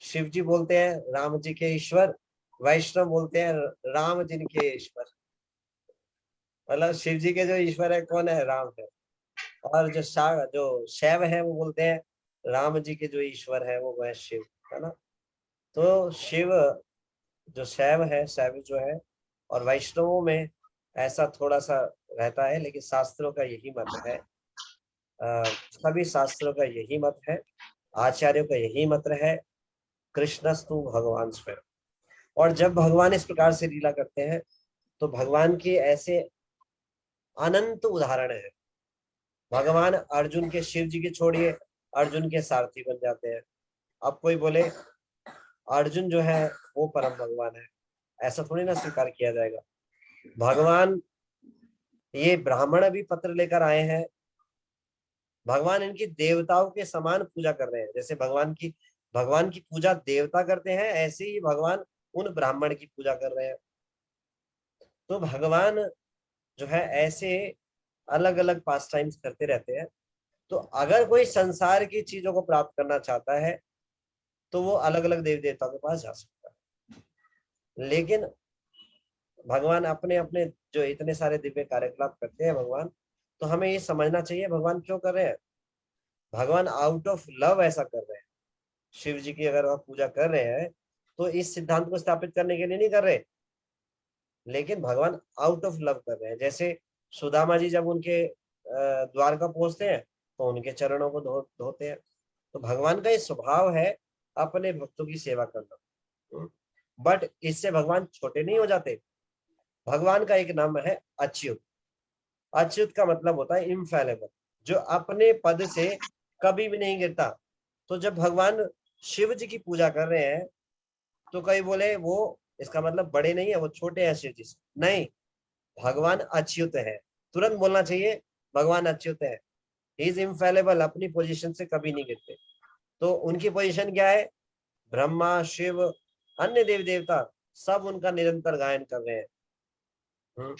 शिव जी बोलते हैं राम जी के ईश्वर, वैष्णव बोलते हैं राम जी के ईश्वर। मतलब शिव जी के जो ईश्वर है कौन है? राम है। और जो शैव है वो बोलते हैं राम जी के जो ईश्वर है वो है शिव, है ना? तो शिव जो शैव है, शैव जो है, और वैष्णवों में ऐसा थोड़ा सा रहता है, लेकिन शास्त्रों का यही मत है, सभी शास्त्रों का यही मत है, आचार्यों का यही मत है, कृष्णस्तु भगवान स्वयं। और जब भगवान इस प्रकार से लीला करते हैं तो भगवान के ऐसे अनंत उदाहरण है। भगवान अर्जुन के, शिव जी के छोड़िए, अर्जुन के सारथी बन जाते हैं। अब कोई बोले अर्जुन जो है वो परम भगवान है, ऐसा थोड़ी ना स्वीकार किया जाएगा। भगवान, ये ब्राह्मण भी पत्र लेकर आए हैं, भगवान इनकी देवताओं के समान पूजा कर रहे हैं। जैसे भगवान की पूजा देवता करते हैं, ऐसे ही भगवान उन ब्राह्मण की पूजा कर रहे हैं। तो भगवान जो है ऐसे अलग अलग पास टाइम्स करते रहते हैं। तो अगर कोई संसार की चीजों को प्राप्त करना चाहता है तो वो अलग अलग देवी देवताओं के पास जा सकता है, लेकिन भगवान अपने अपने जो इतने सारे दिव्य कार्यकलाप करते हैं भगवान, तो हमें ये समझना चाहिए भगवान क्यों कर रहे हैं। भगवान आउट ऑफ लव ऐसा कर रहे हैं। शिव जी की अगर आप पूजा कर रहे हैं तो इस सिद्धांत को स्थापित करने के लिए नहीं कर रहे, लेकिन भगवान आउट ऑफ लव कर रहे हैं। जैसे सुदामा जी जब उनके द्वारका पहुंचते हैं तो उनके चरणों को धोते हैं। तो भगवान का ये स्वभाव है अपने भक्तों की सेवा करना। बट इससे भगवान छोटे नहीं हो जाते। भगवान का एक नाम है अच्युत। अच्युत का मतलब होता है इनफैलेबल, जो अपने पद से कभी भी नहीं गिरता। तो जब भगवान शिव जी की पूजा कर रहे हैं तो कई बोले वो, इसका मतलब बड़े नहीं है, वो छोटे हैं शिव जी से। नहीं, भगवान अच्युत है। तुरंत बोलना चाहिए भगवान अच्युत है। ही इज इनफैलेबल, अपनी पोजीशन से कभी नहीं गिरते। तो उनकी पोजीशन क्या है? ब्रह्मा, शिव, अन्य देवी देवता सब उनका निरंतर गायन कर रहे हैं।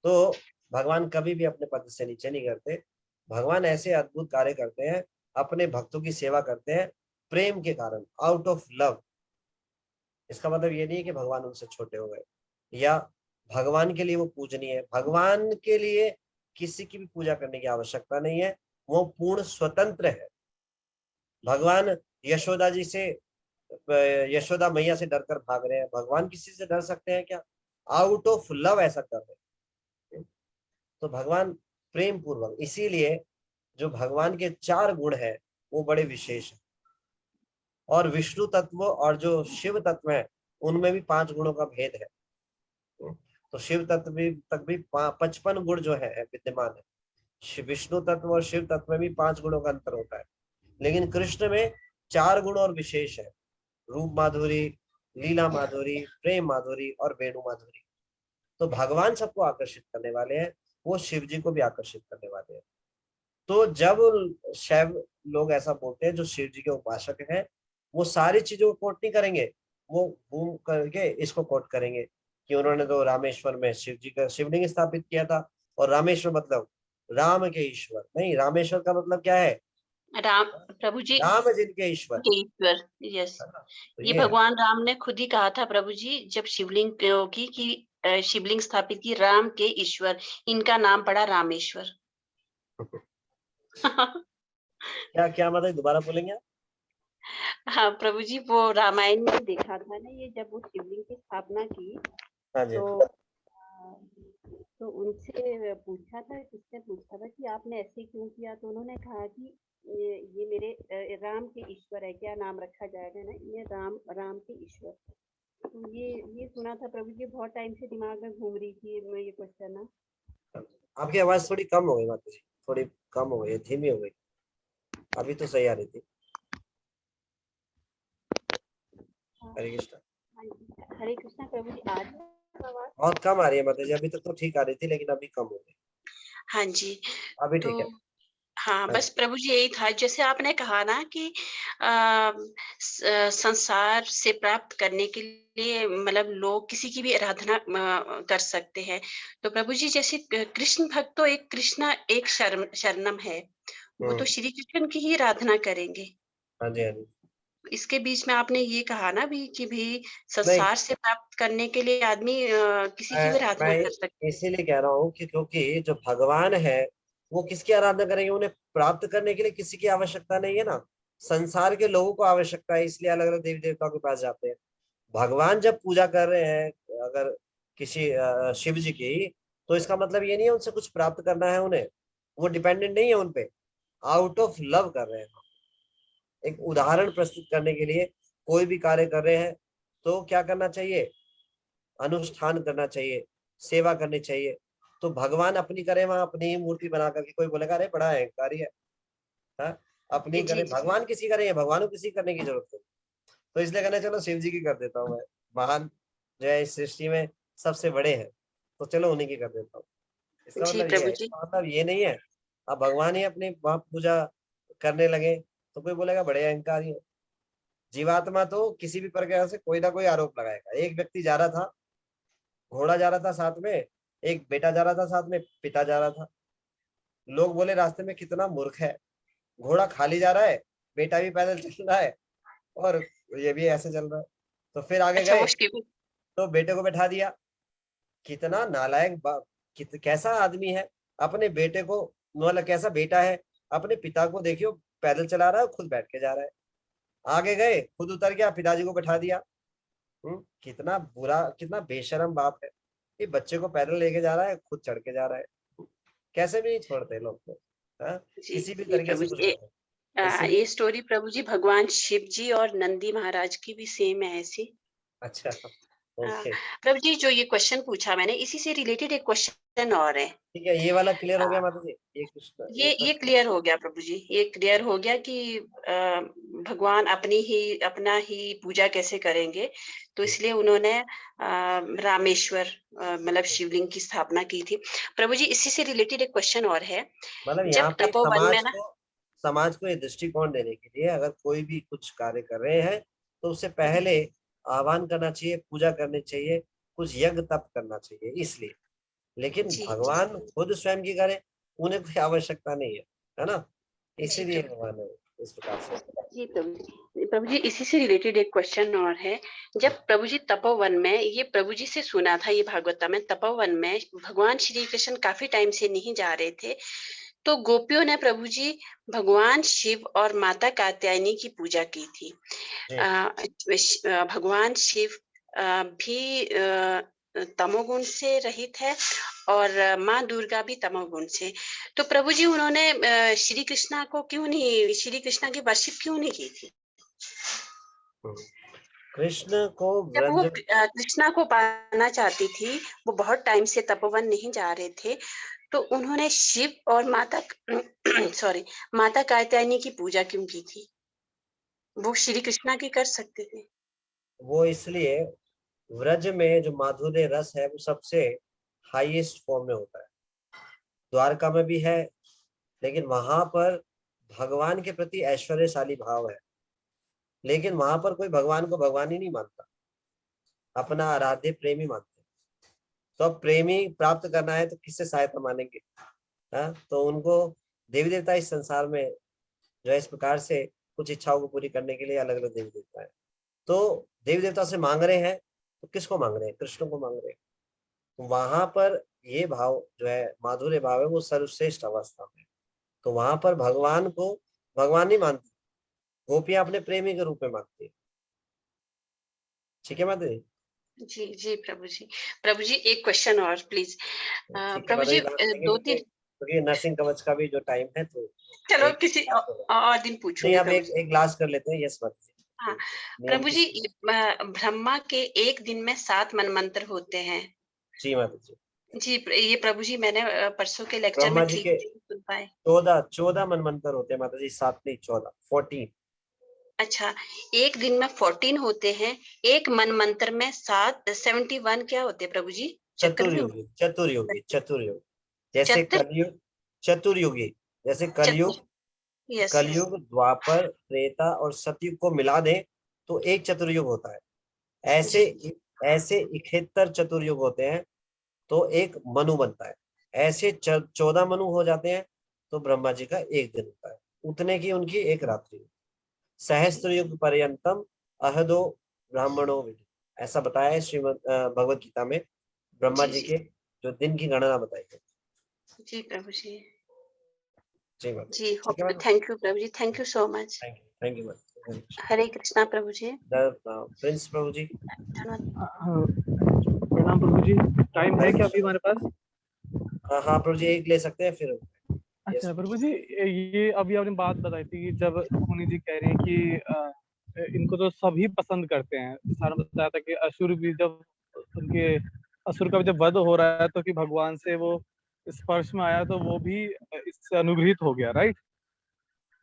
तो भगवान कभी भी अपने पद से नीचे नहीं करते। भगवान ऐसे अद्भुत कार्य करते हैं, अपने भक्तों की सेवा करते हैं प्रेम के कारण, आउट ऑफ लव। इसका मतलब ये नहीं है कि भगवान उनसे छोटे हो गए या भगवान के लिए वो पूजनीय है। भगवान के लिए किसी की भी पूजा करने की आवश्यकता नहीं है, वो पूर्ण स्वतंत्र है। भगवान यशोदा जी से यशोदा मैया से डरकर भाग रहे हैं, भगवान किसी से डर सकते हैं क्या? आउट ऑफ लव ऐसा कर रहे हैं। तो भगवान प्रेम पूर्वक, इसीलिए जो भगवान के 4 गुण है वो बड़े विशेष है। और विष्णु तत्व और जो शिव तत्व है उनमें भी 5 गुणों का भेद है। तो शिव तत्व तक भी 55 गुण जो है विद्यमान है। विष्णु तत्व और शिव तत्व में भी 5 गुणों का अंतर होता है, लेकिन कृष्ण में 4 गुण और विशेष है। रूप माधुरी, लीला माधुरी, प्रेम माधुरी और वेणु माधुरी। तो भगवान सबको आकर्षित करने वाले हैं, वो शिव जी को भी आकर्षित करने वाले हैं। तो जब शैव लोग ऐसा बोलते हैं जो शिव जी के उपासक हैं, वो सारी चीजों को कोट नहीं करेंगे, वो घूम करके इसको कोट करेंगे कि उन्होंने तो रामेश्वर में शिव जी का शिवलिंग स्थापित किया था। और रामेश्वर मतलब राम के ईश्वर नहीं, रामेश्वर का मतलब क्या है? राम, प्रभु जी राम जिनके ईश्वर। ईश्वर, यस। तो ये भगवान राम ने खुद ही कहा था प्रभु जी, जब शिवलिंग की शिवलिंग स्थापित की, राम के ईश्वर, इनका नाम पड़ा रामेश्वर। क्या क्या मतलब, दोबारा बोलेंगे आप? हाँ प्रभु जी, वो रामायण में देखा था ना, ये जब वो शिवलिंग की स्थापना की हाँ जी। तो उनसे पूछा था, किससे पूछा था कि आपने ऐसे क्यों किया? तो उन्होंने कहा कि ये मेरे राम के ईश्वर है, क्या नाम रखा जाएगा ना, ये राम के ईश्वर। तो ये सुना था प्रभु जी, बहुत टाइम से दिमाग में घूम रही थी ये क्वेश्चन ना। आपकी आवाज थोड़ी कम हो गई माता जी, थोड़ी कम हो गई, धीमी हो गई। अभी तो सही आ रही थी। हरे कृष्णा। हरे कृष्णा प्रभु जी। आज बहुत कम आ रही है माता जी, अभी तक तो ठीक आ रही थी लेकिन अभी कम हो गई। हाँ जी, अभी ठीक है। हाँ, बस प्रभु जी यही था, जैसे आपने कहा ना कि संसार से प्राप्त करने के लिए मतलब लोग किसी की भी आराधना कर सकते हैं। तो प्रभु जी जैसे कृष्ण भक्त तो एक कृष्णा एक शरणम है, वो तो श्री कृष्ण की ही आराधना करेंगे। हाँ जी, हाँ जी। इसके बीच में आपने ये कहा ना भी कि भी नहीं, संसार से प्राप्त करने के लिए आदमी किसी की भी आराधना मैं कर सकता है। इसीलिए कह रहा हूँ कि क्योंकि जो भगवान है वो किसकी आराधना करेंगे? उन्हें प्राप्त करने के लिए किसी की आवश्यकता नहीं है ना, संसार के लोगों को आवश्यकता है, इसलिए अलग अलग देवी देवताओं के पास जाते हैं। भगवान जब पूजा कर रहे हैं अगर किसी शिव जी की, तो इसका मतलब ये नहीं है उनसे कुछ प्राप्त करना है उन्हें, वो डिपेंडेंट नहीं है उनपे, आउट ऑफ लव कर रहे हैं। एक उदाहरण प्रस्तुत करने के लिए कोई भी कार्य कर रहे हैं तो क्या करना चाहिए? अनुष्ठान करना चाहिए, सेवा करनी चाहिए। तो भगवान अपनी करे वहां अपनी ही मूर्ति बना करके, कोई बोलेगा अरे बड़ा अहंकारी है, हाँ? अपनी करे, भगवान किसी करेंगे, भगवान को किसी करने की जरूरत नहीं। तो इसलिए कहना चलो शिव जी की कर देता हूँ मैं, महान जो है इस सृष्टि में सबसे बड़े हैं, तो चलो उन्हीं की कर देता हूँ। इसका जी मतलब ये प्रभु है, जी। इसका मतलब ये नहीं है अब भगवान ही अपनी वहां पूजा करने लगे तो कोई बोलेगा बड़े अहंकारी है। जीवात्मा तो किसी भी प्रकार से कोई ना कोई आरोप लगाएगा। एक व्यक्ति जा रहा था, घोड़ा जा रहा था साथ में, एक बेटा जा रहा था साथ में, पिता जा रहा था। लोग बोले रास्ते में कितना मूर्ख है, घोड़ा खाली जा रहा है, बेटा भी पैदल चल रहा है और ये भी ऐसे चल रहा है। तो फिर आगे अच्छा, गए वो शिव तो बेटे को बैठा दिया। कितना नालायक कैसा आदमी है, अपने बेटे को, मतलब कैसा बेटा है, अपने पिता को देखियो पैदल चला रहा है, खुद बैठ के जा रहा है। आगे गए, खुद उतर गया, पिताजी को बैठा दिया। कितना बुरा, कितना बेशरम बाप है, ये बच्चे को पैदल लेके जा रहा है, खुद चढ़ के जा रहा है। कैसे भी नहीं छोड़ते लोग तो, जी किसी भी जी तरीके प्रभु से कुछ जी। करते। इसीलिए ये स्टोरी प्रभु जी भगवान शिव जी और नंदी महाराज की भी सेम है ऐसी। अच्छा, हाँ, ओके, प्रभु जी जो ये क्वेश्चन पूछा मैंने, इसी से रिलेटेड एक क्वेश्चन और है। ठीक है, ये वाला क्लियर हो गया माता जी? ये कृष्ण, ये क्लियर हो गया प्रभु जी, ये क्लियर हो गया कि भगवान अपना ही पूजा कैसे करेंगे। तो इसलिए उन्होंने रामेश्वर मतलब शिवलिंग की स्थापना की थी। प्रभु जी इसी से रिलेटेड एक क्वेश्चन और है। मतलब यहाँ जब पे तपोवन में ना, समाज को ये दृष्टिकोण देने के लिए अगर कोई भी कुछ कार्य कर रहे हैं तो उससे पहले आह्वान करना चाहिए, पूजा करनी चाहिए, कुछ यज्ञ तप करना चाहिए, इसलिए। लेकिन जी भगवान खुद स्वयं की करे, उन्हें कोई आवश्यकता नहीं है ना, जी इसीलिए भगवान है इस प्रकार से। जी प्रभु जी इसी से रिलेटेड एक क्वेश्चन और है। जब प्रभु जी तपोवन में, ये प्रभु जी से सुना था ये भागवता में, तपोवन में भगवान श्री कृष्ण काफी टाइम से नहीं जा रहे थे, तो गोपियों ने प्रभु जी भगवान शिव और माता कात्यायनी की पूजा की थी। भगवान शिव भी तमोगुण से रहित है और माँ दुर्गा भी तमोगुण से। तो प्रभु जी उन्होंने श्री कृष्णा की वर्शिप क्यों नहीं की थी? कृष्ण को जब वो कृष्णा को पाना चाहती थी, वो बहुत टाइम से तपोवन नहीं जा रहे थे, तो उन्होंने शिव और माता कात्यायनी की पूजा क्यों की थी? वो श्री कृष्णा की कर सकते थे। वो इसलिए व्रज में जो माधुर्य रस है वो सबसे हाईएस्ट फॉर्म में होता है। द्वारका में भी है, लेकिन वहां पर भगवान के प्रति ऐश्वर्यशाली भाव है, लेकिन वहां पर कोई भगवान को भगवान ही नहीं मानता, अपना आराध्य प्रेमी मानते। तो अब प्रेमी प्राप्त करना है तो किससे सहायता मानेंगे? तो उनको देवी देवता इस संसार में जो है इस प्रकार से कुछ इच्छाओं को पूरी करने के लिए अलग अलग देवी देवता है। तो देवी देवता से मांग रहे हैं तो किसको मांग रहे हैं? कृष्ण को मांग रहे हैं। तो वहां पर ये भाव जो है माधुर्य भाव है वो सर्वश्रेष्ठ अवस्था में। तो वहां पर भगवान को भगवान नहीं मानती, गोपियां अपने प्रेमी के रूप में मानती है। ठीक है माता जी? जी जी प्रभु जी एक क्वेश्चन और प्लीज। प्रभु जी दो तीन क्योंकि नरसिंह कवच का भी जो टाइम है तो चलो किसी और दिन पूछूंगी। हम एक ग्लास कर लेते हैं। यस माता जी। हाँ प्रभु जी, ब्रह्मा के एक दिन में 7 मनमंत्र होते हैं। जी माता जी। जी ये प्रभु जी मैंने परसों के लेक्चर में ठीक सुन पाए। 14 मनमंत्र होते हैं माता जी, 7 नहीं 14, 14। अच्छा, एक दिन में 14 होते हैं, एक मनमंत्र में 71 क्या होते हैं प्रभु जी? चतुर्युगी जैसे कलयुग, चतुर्युगी जैसे कलयुग, कलयुग, द्वापर, त्रेता और सतयुग को मिला दें तो एक चतुर्युग होता है। ऐसे 71 चतुर्युग होते हैं तो एक मनु बनता है। ऐसे 14 मनु हो जाते हैं तो ब्रह्मा जी का एक दिन होता है। उतने की उनकी एक रात्रि। सहस्त्र युग पर्यंतम अहदो ब्राह्मणों विदु, ऐसा बताया है श्रीमद् भगवत गीता में। ब्रह्मा जी के जो दिन की गणना बताई है। जी प्रभु जी। जी थैंक यू प्रभु जी, thank you so much. Thank you. Hare Krishna प्रभु जी। प्रिंस प्रभु जी। प्रणाम प्रभु जी। टाइम है क्या अभी हमारे पास? हाँ प्रभु जी, एक ले सकते हैं फिर। अच्छा प्रभु जी, ये अभी आपने बात बताई थी कि जब मुनि जी कह रहे हैं कि इनको तो सभी पसंद करते हैं, सारा बताया था कि असुर भी जब उनके असुर का जब वध हो रहा है तो कि भगवान से वो स्पर्श में आया तो वो भी इससे अनुग्रहित हो गया, राइट?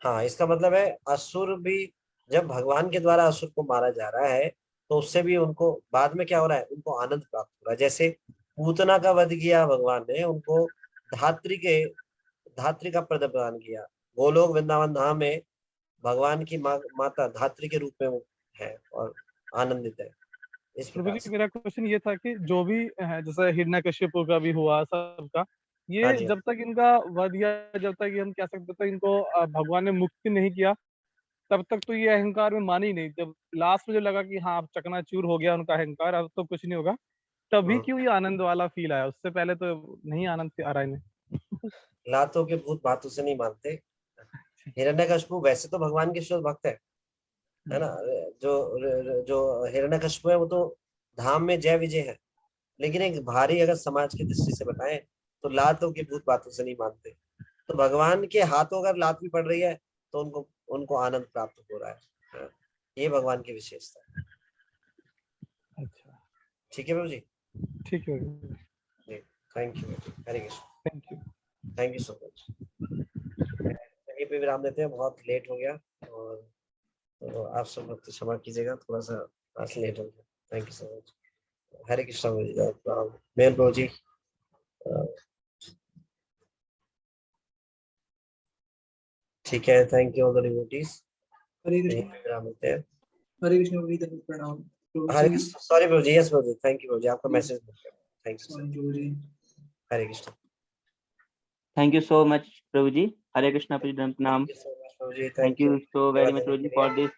हाँ, इसका मतलब है असुर भी जब भगवान के द्वारा असुर को मारा जा रहा है तो उससे भी उनको बाद में क्या हो रहा है, उनको आनंद प्राप्त हो रहा है। जैसे पूतना का वध किया भगवान ने, उनको धात्री का पद प्रदान किया। गोलोक वृंदावन धाम में भगवान की माता धात्री के रूप में वो है और आनंदित है। इस प्रकार से मेरा क्वेश्चन ये था कि जो भी है, जैसे हिरण्यकश्यप का भी हुआ सबका, ये जब तक इनका वध या जब तक हम कह सकते थे इनको भगवान ने मुक्ति नहीं किया तब तक तो ये अहंकार में मानी ही नहीं। जब लास्ट में जो लगा कि हाँ चकनाचूर हो गया उनका अहंकार, अब तो कुछ नहीं होगा, तभी क्यों ये आनंद वाला फील आया? उससे पहले तो नहीं आनंद आ रहा है। लातों के भूत बातों से नहीं मानते। हिरण्यकश्यप वैसे तो भगवान के शुद्ध भक्त है ना। जो हिरण्यकश्यप है वो तो धाम में जय विजय है, लेकिन एक भारी अगर समाज की दृष्टि से बताएं तो लातों के भूत बातों से नहीं मानते। तो भगवान के हाथों अगर लात भी पड़ रही है तो उनको आनंद प्राप्त हो रहा है। ये भगवान की विशेषता है। अच्छा, ठीक है बाबू जी। ठीक है जी, thank you. Hare Krishna. Thank you so much. यहीं पे विराम देते हैं, बहुत लेट हो गया और तो आप सब लोग तो क्षमा कीजिएगा, थोड़ा सा लेट हो गया। Thank you so much. Hare Krishna मेल प्रभु जी। ठीक है, thank you all the devotees. Hare Krishna. विराम देते हैं। हरे कृष्ण प्रणाम। सॉरी प्रभु जी। यस प्रभु जी, थैंक यू प्रभु जी, आपका message thank you. Hare Krishna. Thank you so much, Prabhuji. Hare Krishna, Prabhuji. Thank you so very much, Prabhuji, for this